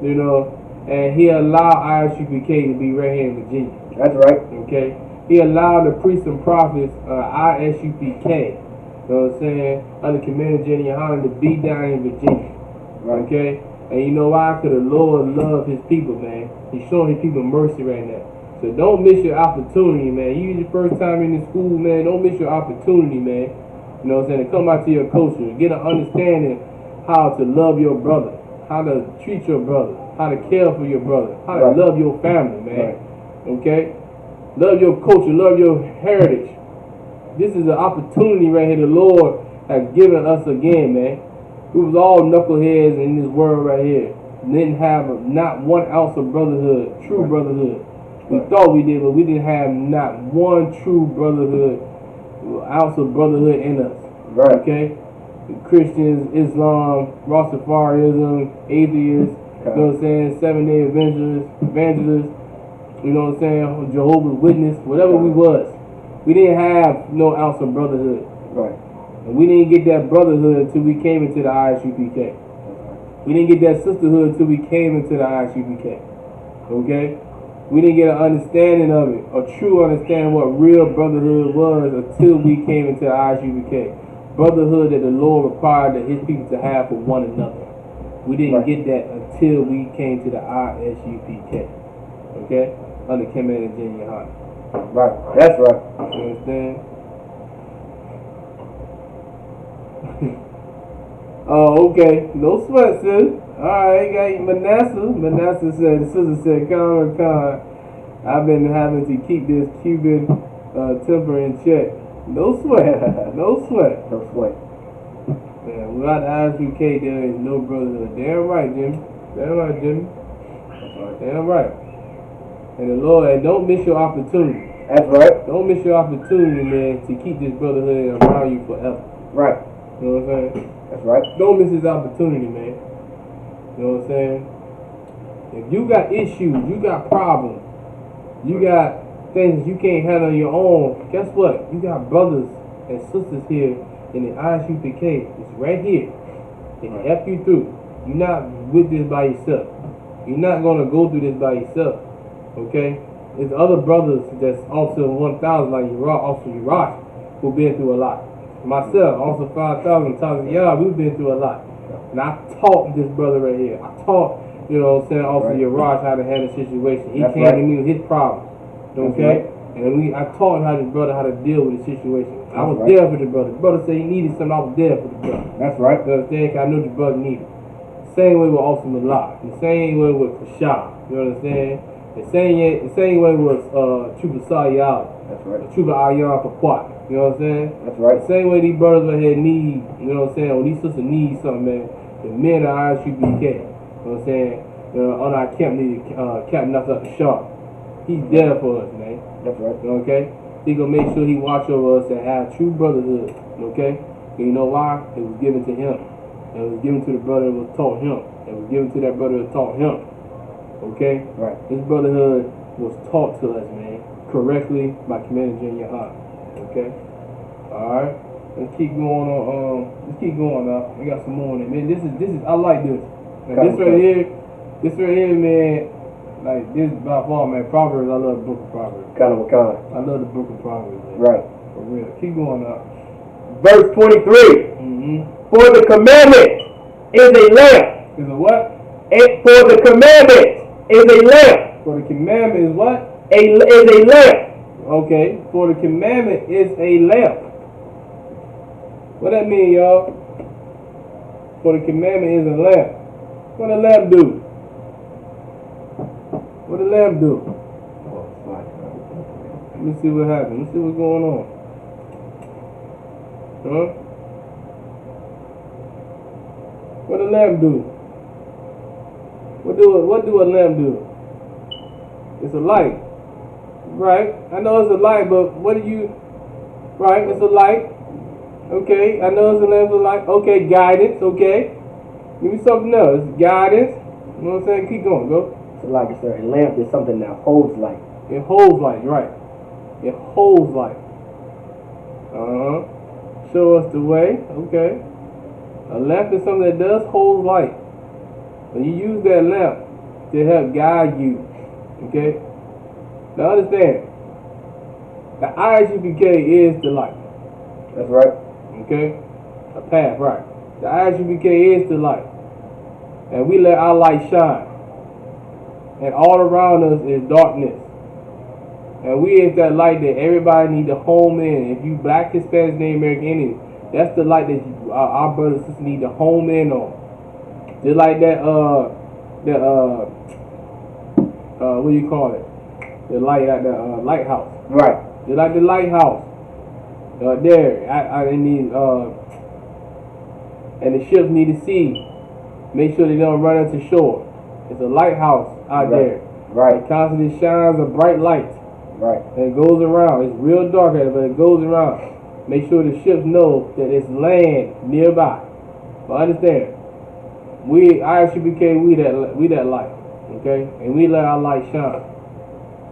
and He allowed Isupk to be right here in Virginia. That's right. Okay. He allowed the priests and prophets, Isupk, you know what I'm saying, under Commander Jenny Yohanan to be down in Virginia. Right. Okay. And you know why? Because the Lord loves His people, man. He's showing His people mercy right now. So don't miss your opportunity, man. You your first time in the school, man. Don't miss your opportunity, man. You know what I'm saying? To come out to your culture, get an understanding how to love your brother, how to treat your brother, how to care for your brother, how to love your family, man. Right. Okay? Love your culture, love your heritage. This is an opportunity right here the Lord has given us again, man. We was all knuckleheads in this world right here. Didn't have not 1 ounce of brotherhood, true brotherhood. We thought we did, but we didn't have not one true brotherhood, ounce of brotherhood in us. Right. Okay? Christians, Islam, Rastafarianism, atheists, you know what I'm saying, 7-day evangelists, you know what I'm saying, Jehovah's Witness, whatever we was. We didn't have no ounce of brotherhood. Right. And we didn't get that brotherhood until we came into the ISUPK. We didn't get that sisterhood until we came into the ISUPK. Okay? We didn't get an understanding of it, a true understanding what real brotherhood was until we came into the ISUPK. Brotherhood that the Lord required that his people to have for one another. We didn't get that until we came to the ISUPK. Okay? Under Kemet and Jenny Hart. Right. That's right. You understand? Oh, okay. No sweat, sis. Alright, got Manasseh. Manasseh said, the sister said, Con, I've been having to keep this Cuban temper in check. No sweat. No sweat. No sweat. Man, without the ISUK, there is no brotherhood. Damn right, Jimmy. Damn right, Jimmy. Damn right. And the Lord, and don't miss your opportunity. That's right. Don't miss your opportunity, man, to keep this brotherhood around you forever. Right. You know what I'm saying? That's right. Don't miss this opportunity, man. You know what I'm saying? If you got issues, you got problems, you got things you can't handle on your own, guess what? You got brothers and sisters here in the ISUPK. It's right here. They can help you through. You're not with this by yourself. You're not going to go through this by yourself. Okay? There's other brothers that's also 1,000 like Officer Uriah, who've been through a lot. Myself, also 5,000 times a year, we've been through a lot. And I taught this brother right here. I taught, you know what I'm saying, Officer Uriah how to handle the situation. He came to me with his problems. Okay? And I taught him how to deal with the situation. I was there for the brother. The brother said he needed something, I was there for the brother. That's right. You understand? Cause I knew the brother needed. Same way with Officer Malak. The same way with Kashab. You understand? The same way with Trooper Sayyad. That's right. Trooper Ayan Paquat. You know what I'm saying? That's right. The same way these brothers right here need, you know what I'm saying, or these sisters need something, man. The men of ISUPK. You know what I'm saying? On our camp needed Captain Nuts up the shark. He's there for us, man. That's right. Okay? He gonna make sure he watch over us and have true brotherhood. Okay? And you know why? It was given to him. It was given to the brother that was taught him. It was given to that brother that taught him. Okay? Right. This brotherhood was taught to us, man, correctly by Commander Junior Hart. Okay? Alright? Let's keep going on. Let's keep going now. We got some more in it. Man, this is I like this. Now, this right here, man, like this by far, man, Proverbs, I love the book of Proverbs. Kind of a kind. I love the book of Proverbs, man. Right. For real. Keep going now. Verse 23. For the commandment is a lamp. Is a what? For the commandment is a lamp. For the commandment is what? Is a lamp. Okay. For the commandment is a lamp. What that mean, y'all? For the commandment is a lamp. What a lamp do? What a lamp do? Let me see what happened. Let's see what's going on. Huh? What a lamp do? What do a lamp do? It's a light. Right? I know it's a light, but what do you... Right, it's a light. Okay, I know it's a lamp, it's a light. Okay, guidance, okay. Give me something else. It's guidance. You know what I'm saying? Keep going, go. So like I said, a lamp is something that holds light. It holds light, right. It holds light. Show us the way, okay. A lamp is something that does hold light. And you use that lamp to help guide you, okay. Now understand, the ISUPK is the light. That's right. Okay? A path, right. The ISUPK is the light. And we let our light shine. And all around us is darkness. And we is that light that everybody need to home in. If you black, Hispanic, Native American Indian, that's the light that our brothers and sisters need to home in on. Just like that, what do you call it? The light at the lighthouse. Right. Just like the lighthouse. There, I need, and the ships need to see. Make sure they don't run into shore. It's a lighthouse out there. Right. It constantly shines a bright light. Right. And it goes around. It's real dark at it, but it goes around. Make sure the ships know that it's land nearby. But understand, ISUPK, we that light. Okay? And we let our light shine.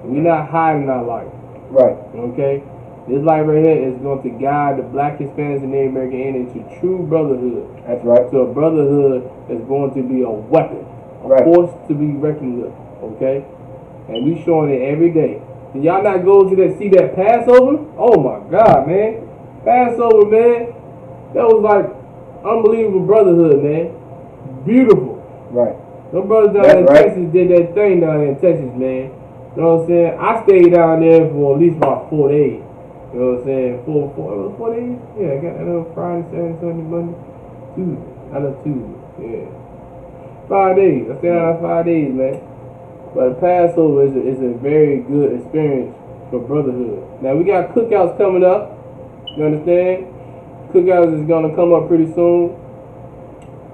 We're not hiding our light. Right. Okay? This light right here is going to guide the black, Hispanics, and Native American into true brotherhood. That's right. So a brotherhood is going to be a weapon, a force to be reckoned with. Okay? And we showing it every day. Did y'all not go to see that Passover? Oh my God, man. Passover, man. That was like unbelievable brotherhood, man. Beautiful. Right. Them brothers down in Texas did that thing down there in Texas, man. You know what I'm saying? I stayed down there for at least about 4 days. You know what I'm saying? Four days? Yeah, I got that on Friday, Saturday, Sunday, Monday, Tuesday. I know Tuesday. Yeah. 5 days. I stayed down there 5 days, man. But Passover is a very good experience for brotherhood. Now we got cookouts coming up. You understand? Cookouts is gonna come up pretty soon.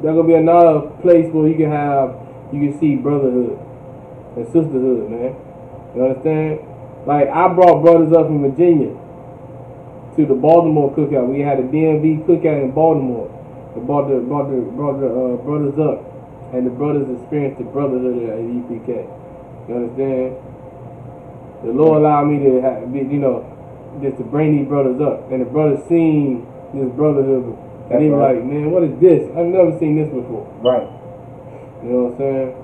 There's gonna be another place where you can see brotherhood and sisterhood, man. You understand? Like I brought brothers up from Virginia to the Baltimore cookout. We had a DMV cookout in Baltimore. They brought the brothers up, and the brothers experienced the brotherhood at EPK. You understand? The Lord allowed me to have, just to bring these brothers up, and the brothers seen this brotherhood, and they were like, man, what is this? I've never seen this before. Right. You know what I'm saying?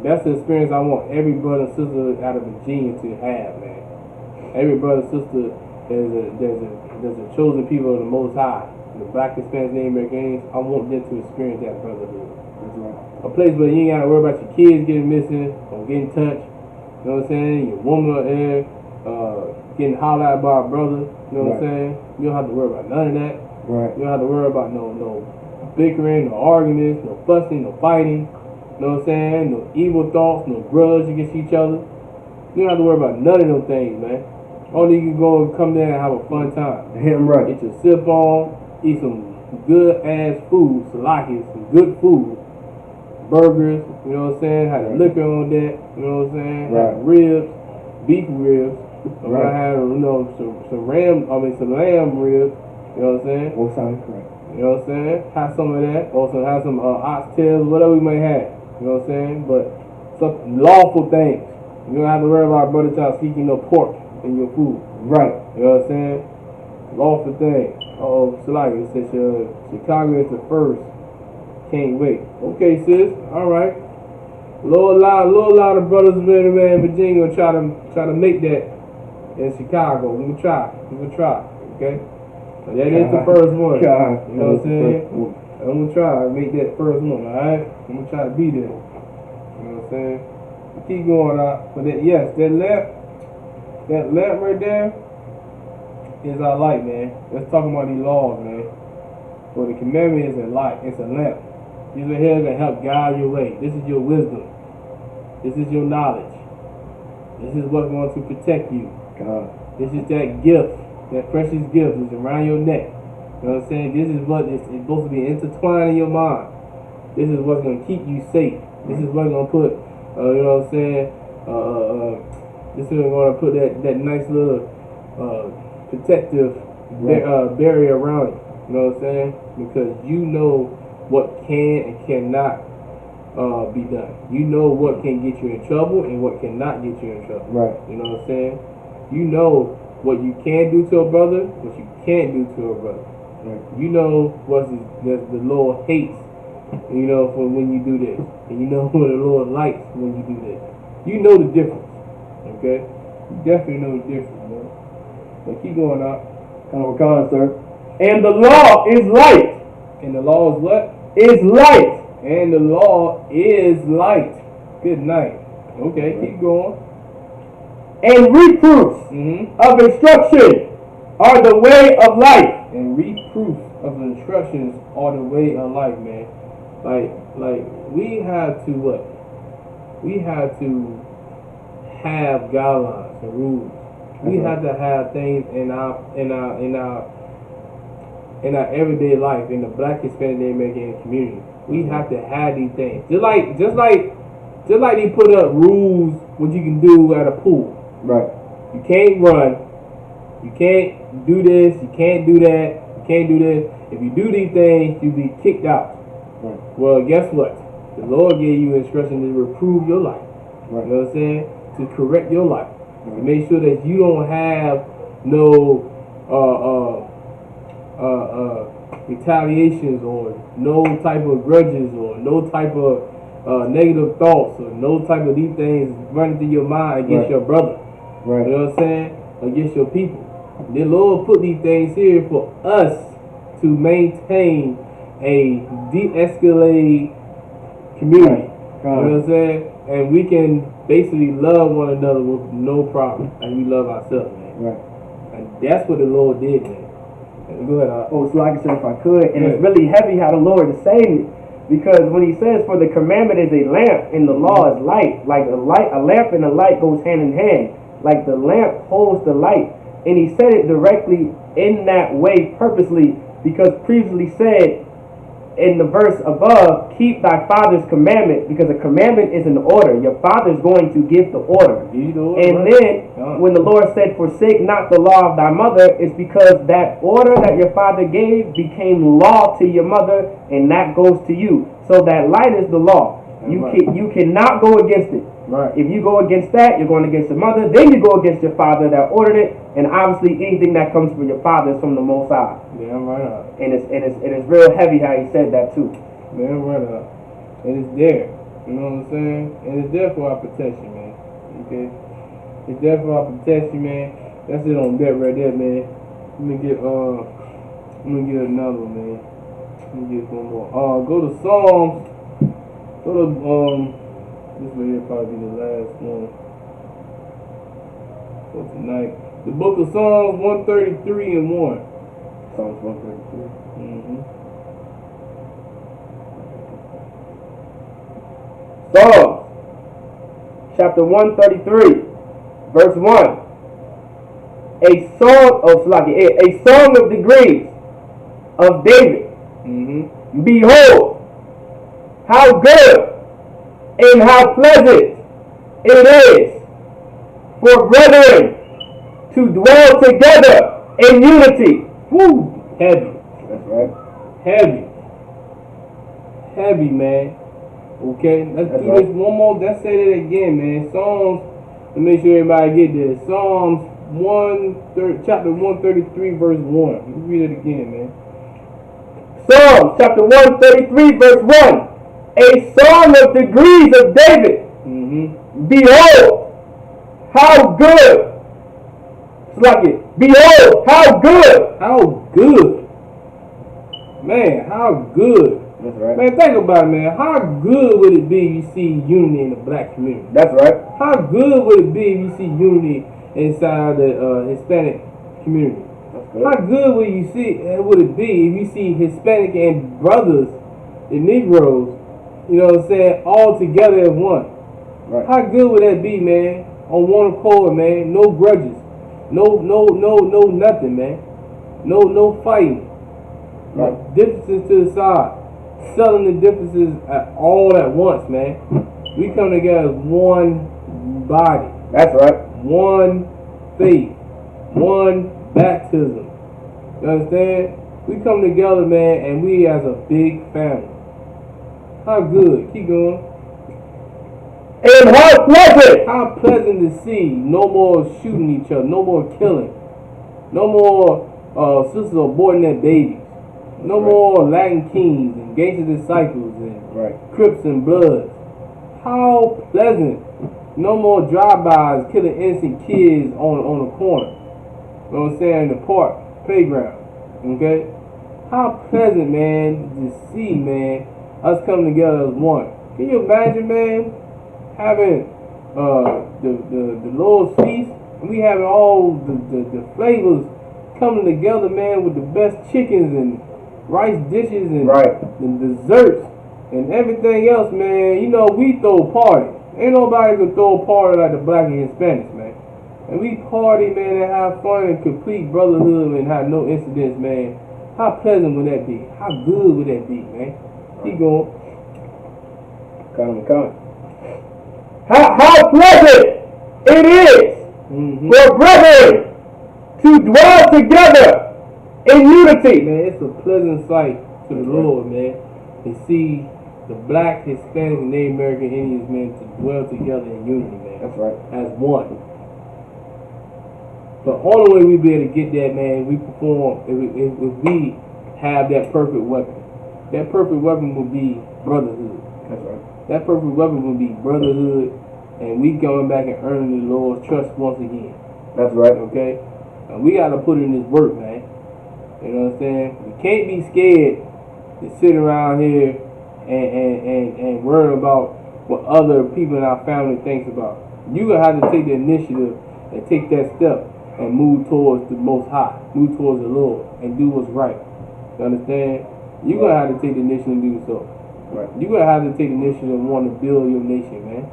That's the experience I want every brother and sister out of Virginia to have, man. Every brother and sister there's a chosen people of the Most High, the Black, Hispanic, Native Americans. I want them to experience that brotherhood. That's right. A place where you ain't gotta worry about your kids getting missing or getting touched. You know what I'm saying? Your woman there getting hollered at by a brother. You know what I'm saying? You don't have to worry about none of that. Right. You don't have to worry about no bickering, no arguments, no fussing, no fighting. You know what I'm saying? No evil thoughts, no grudge against each other. You don't have to worry about none of them things, man. Only you can go and come there and have a fun time. Damn right. Get your sip on, eat some good ass food, salakis, some good food. Burgers, you know what I'm saying? Had a liquor on that, you know what I'm saying? Right. Had ribs, beef ribs. Right. I had, some lamb ribs, you know what I'm saying? Both sound correct. You know what I'm saying? Have some of that. Also have some oxtails, whatever we may have. You know what I'm saying? But some lawful things. You don't have to worry about brother child seeking no pork in your food. Right. You know what I'm saying? Lawful things. Salaki, it says Chicago is the first. Can't wait. Okay, sis. All right. Little lot of brothers in Virginia gonna try to make that in Chicago. We gonna try. Okay. But that is the first one. God. You know what I'm saying? I'm gonna try to make that first one. All right. I'm gonna try to be there. You know what I'm saying? Keep going out. But that lamp right there is our light, man. Let's talk about these laws, man. For the commandment is a light. It's a lamp. These are here to help guide your way. This is your wisdom. This is your knowledge. This is what's going to protect you. God. This is that gift, that precious gift is around your neck. You know what I'm saying? This is what it's supposed to be intertwined in your mind. This is what's going to keep you safe. This is what's going to put, you know what I'm saying? This is going to put that nice little protective barrier around you. You know what I'm saying? Because you know what can and cannot be done. You know what can get you in trouble and what cannot get you in trouble. Right. You know what I'm saying? You know what you can do to a brother, what you can't do to a brother. Right. You know what the Lord hates, you know, for when you do this. And you know what the Lord likes when you do this. You know the difference. Okay? You definitely know the difference, man. But keep going out. Come on, sir. And the law is light. And the law is what? Is light. And the law is light. Good night. Okay, keep going. And reproofs of instruction are the way of life. And reproof of instructions are the way of life, man. Like we have to what? We have to have guidelines and rules. We have to have things in our everyday life in the Black, Hispanic, Native American community. We have to have these things. Just like they put up rules what you can do at a pool. Right. You can't run. You can't do this. You can't do that. You can't do this. If you do these things, you'll be kicked out. Right. Well, guess what? The Lord gave you instruction to reprove your life. Right. You know what I'm saying? To correct your life. To make sure that you don't have no retaliations or no type of grudges or no type of negative thoughts or no type of these things running through your mind against your brother. Right. You know what I'm saying? Against your people. The Lord put these things here for us to maintain a de-escalated community. You know what I'm saying? And we can basically love one another with no problem, and we love ourselves, man. Right. And that's what the Lord did, man. Go ahead. Oh, so like I said, if I could, and it's really heavy how the Lord is saying it, because when He says, "For the commandment is a lamp, and the law is light," like a lamp and a light goes hand in hand. Like the lamp holds the light, and He said it directly in that way, purposely, because previously said in the verse above, "Keep thy father's commandment," because a commandment is an order. Your father's going to give the order. And then when the Lord said, "Forsake not the law of thy mother," it's because that order that your father gave became law to your mother, and that goes to you. So that light is the law. You cannot go against it. Right. If you go against that, you're going against your mother. Then you go against your father that ordered it, and obviously anything that comes from your father is from the Most High. Yeah, right up. And it's real heavy how He said that too. Man, right up. And it's there. You know what I'm saying? And it's there for our protection, man. Okay? It's there for our protection, man. That's it on that right there, man. Let me get another one, man. Let me get one more. Go to Psalms. Go to this way here probably be the last one for tonight. The book of Psalms 133 and 1. Psalms 133. Psalms chapter 133, verse 1. A song of degrees of David. Behold, how good and how pleasant it is for brethren to dwell together in unity. Woo! Heavy. That's right. Heavy, man. Okay, let's do this one more. Let's say that again, man. Psalms, to make sure everybody get this. Psalms chapter 133, verse 1. Let's read it again, man. Psalms chapter 133, verse 1. A song of degrees of David. Behold, how good. It's like it. Behold, how good. How good. Man, how good. That's right. Man, think about it, man. How good would it be if you see unity in the black community? That's right. How good would it be if you see unity inside the Hispanic community? That's good. How good would it be if you see Hispanic and brothers and Negroes, you know what I'm saying, all together as one? Right. How good would that be, man? On one accord, man. No grudges. No nothing, man. No fighting. Right. Differences to the side. Selling the differences all at once, man. We come together as one body. That's right. One faith. One baptism. You understand? We come together, man, and we as a big family. How good. Keep going. And how pleasant. How pleasant to see. No more shooting each other. No more killing. No more sisters aborting their babies. No more Latin kings and gangster disciples and Crips and Bloods. How pleasant. No more drive-bys killing innocent kids on the corner. You know what I'm saying? In the park, playground. Okay? How pleasant, man, to see, man, us coming together as one. Can you imagine, man, having the Lord's feast, and we having all the flavors coming together, man, with the best chickens and rice dishes and desserts and everything else, man. You know, we throw a party. Ain't nobody can throw a party like the black and Hispanics, man. And we party, man, and have fun and complete brotherhood and have no incidents, man. How pleasant would that be? How good would that be, man? Keep going. Come. How pleasant it is for brethren to dwell together in unity. Man, it's a pleasant sight to the Lord, man, to see the black, Hispanic, and Native American Indians, man, to dwell together in unity, man. That's right. As one. But only way we be able to get that, man, we perform if we have that perfect weapon. That perfect weapon will be brotherhood. That's right. That perfect weapon will be brotherhood, and we going back and earning the Lord's trust once again. That's right. Okay? And we got to put in this work, man. You know what I'm saying? We can't be scared to sit around here and worry about what other people in our family thinks about. You gonna have to take the initiative and take that step and move towards the Most High, move towards the Lord, and do what's right. You understand? You gonna have to take the initiative and do so. Right. You gonna have to take the initiative and want to build your nation, man.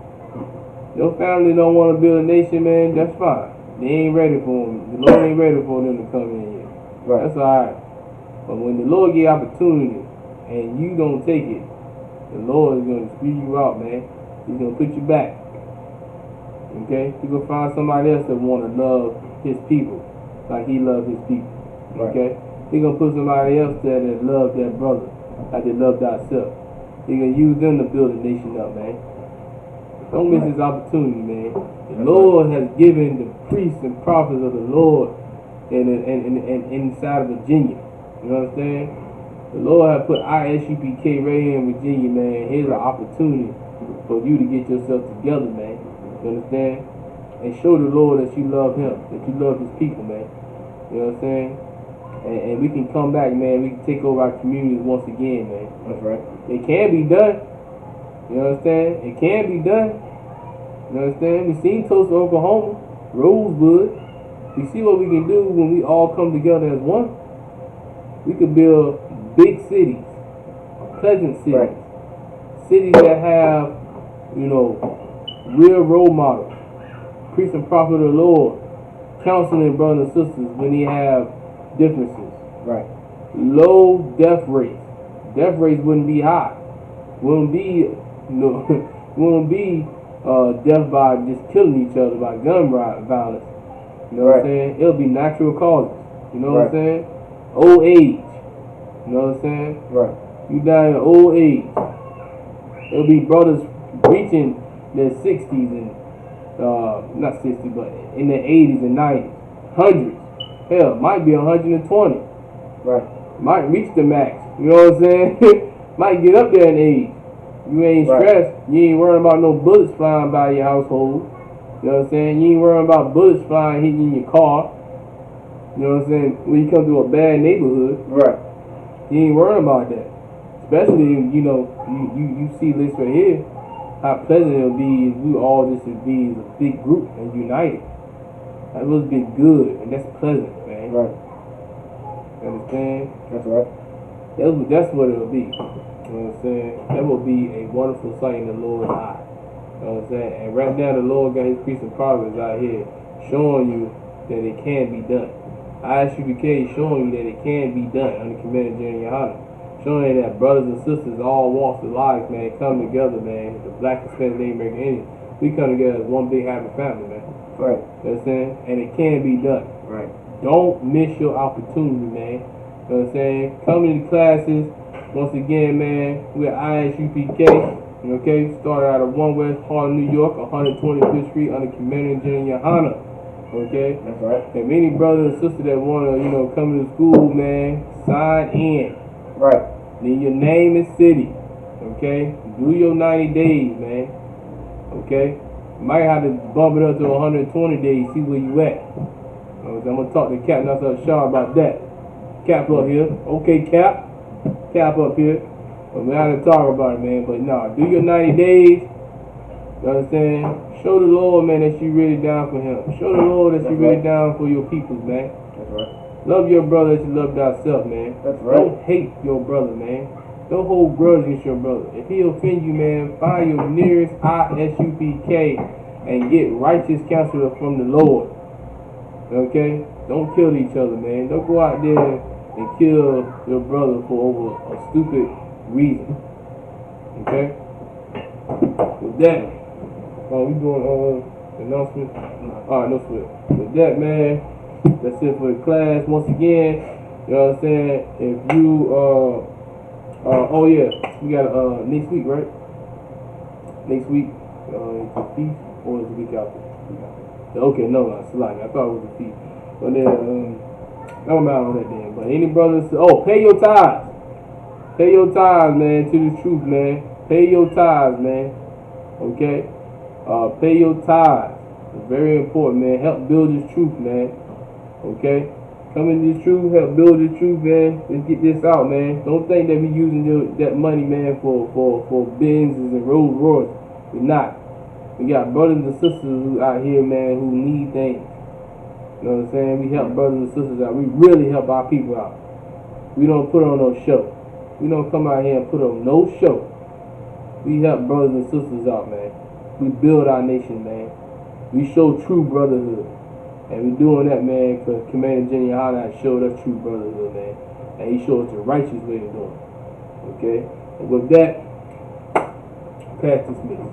Your family don't want to build a nation, man. That's fine. They ain't ready for them. The Lord ain't ready for them to come in here. Right. That's alright. But when the Lord give opportunity and you don't take it, the Lord is gonna spew you out, man. He's gonna put you back. Okay? He's gonna find somebody else that wanna love his people like he loved his people. Right. Okay? He's gonna put somebody else there that love their brother like they love thyself. He's gonna use them to build a nation up, man. Don't miss this opportunity, man. The Lord has given the priests and prophets of the Lord inside of Virginia. You know what I'm saying? The Lord has put Isupk right here in Virginia, man. Here's an opportunity for you to get yourself together, man. You understand? And show the Lord that you love him, that you love his people, man. You know what I'm saying? And we can come back, man. We can take over our communities once again, man. That's right. It can be done. You understand? It can be done. You understand? We seen Tulsa, Oklahoma, Rosewood. We see what we can do when we all come together as one. We could build big cities, pleasant cities, Right. cities that have, you know, real role models, priest and prophet of the Lord, counseling brothers and sisters when they have differences. Right. Low death rates. Death rates wouldn't be high. Wouldn't be wouldn't be death by just killing each other by gun violence. You know what I'm saying? It'll be natural causes. You know what I'm saying? Old age. You know what I'm saying? Right. You die in old age. It'll be brothers reaching their 60s and not 60, but in their 80s and 90s, hundreds. Hell, might be 120. Right. Might reach the max. You know what I'm saying? Might get up there in age. You ain't stressed. You ain't worrying about no bullets flying by your household. You know what I'm saying? You ain't worrying about bullets flying hitting in your car. You know what I'm saying? When you come to a bad neighborhood, Right. you ain't worrying about that. Especially if, you know, you see this right here, how pleasant it'll be if we all just would be as a big group and united. That would be good, and that's pleasant, man. Right. You understand? That's right. That's what it'll be. You know what I'm saying? That will be a wonderful sight in the Lord's eye. You know what I'm saying? And right now the Lord got his priests and prophets out here showing you that it can be done. Isupk is showing you that it can be done under Commander General Yohana. Showing you that brothers and sisters, all walks of life, man, come together, man. The black, Hispanic, Native American Indians. We come together as one big happy family, man. Right. You know what I'm saying? And it can be done. Right. Don't miss your opportunity, man. You know what I'm saying? Come to the classes. Once again, man, we're Isupk. Okay, started out of 1 West Harlem, New York, 125th Street under Commander General Yohana. Okay? That's right. And many brothers and sisters that want to, you know, come to school, man, sign in. Right. Leave your name and city. Okay? Do your 90 days, man. Okay? Might have to bump it up to 120 days, see where you at. I'm going to talk to Captain Shaw about that. Cap up here. Okay, Cap. Cap up here. But we have to talk about it, man. But no, do your 90 days. You understand? Show the Lord, man, that you really down for him. Show the Lord that you really down for your people, man. That's right. Love your brother as you love thyself, man. That's right. Don't hate your brother, man. Don't hold grudge against your brother. If he offend you, man, find your nearest Isupk and get righteous counsel from the Lord. Okay? Don't kill each other, man. Don't go out there and kill your brother for over a stupid reason. Okay? With that, we doing announcements? Alright, no sweat. With that, man, that's it for the class. Once again, you know what I'm saying? If you oh yeah, we got next week, right? Next week, it's a feast or is the week after? Okay, no, it's like I thought it was a feast. But then, no matter on that then. But any brothers, pay your tithes. Pay your tithes, man, to the truth, man. Pay your tithes, man. Okay? Pay your tithes. It's very important, man. Help build this truth, man. Okay? Come in this truth, help build this truth, man. Let's get this out, man. Don't think that we using that money, man, for Benzes and Rolls Royce. We're not. We got brothers and sisters who out here, man, who need things. You know what I'm saying? We help brothers and sisters out. We really help our people out. We don't put on no show. We don't come out here and put on no show. We help brothers and sisters out, man. We build our nation, man. We show true brotherhood. And we're doing that, man, because Commander General Hana showed us true brotherhood, man. And he showed us the righteous way of doing it. Okay? And with that, pass this meeting.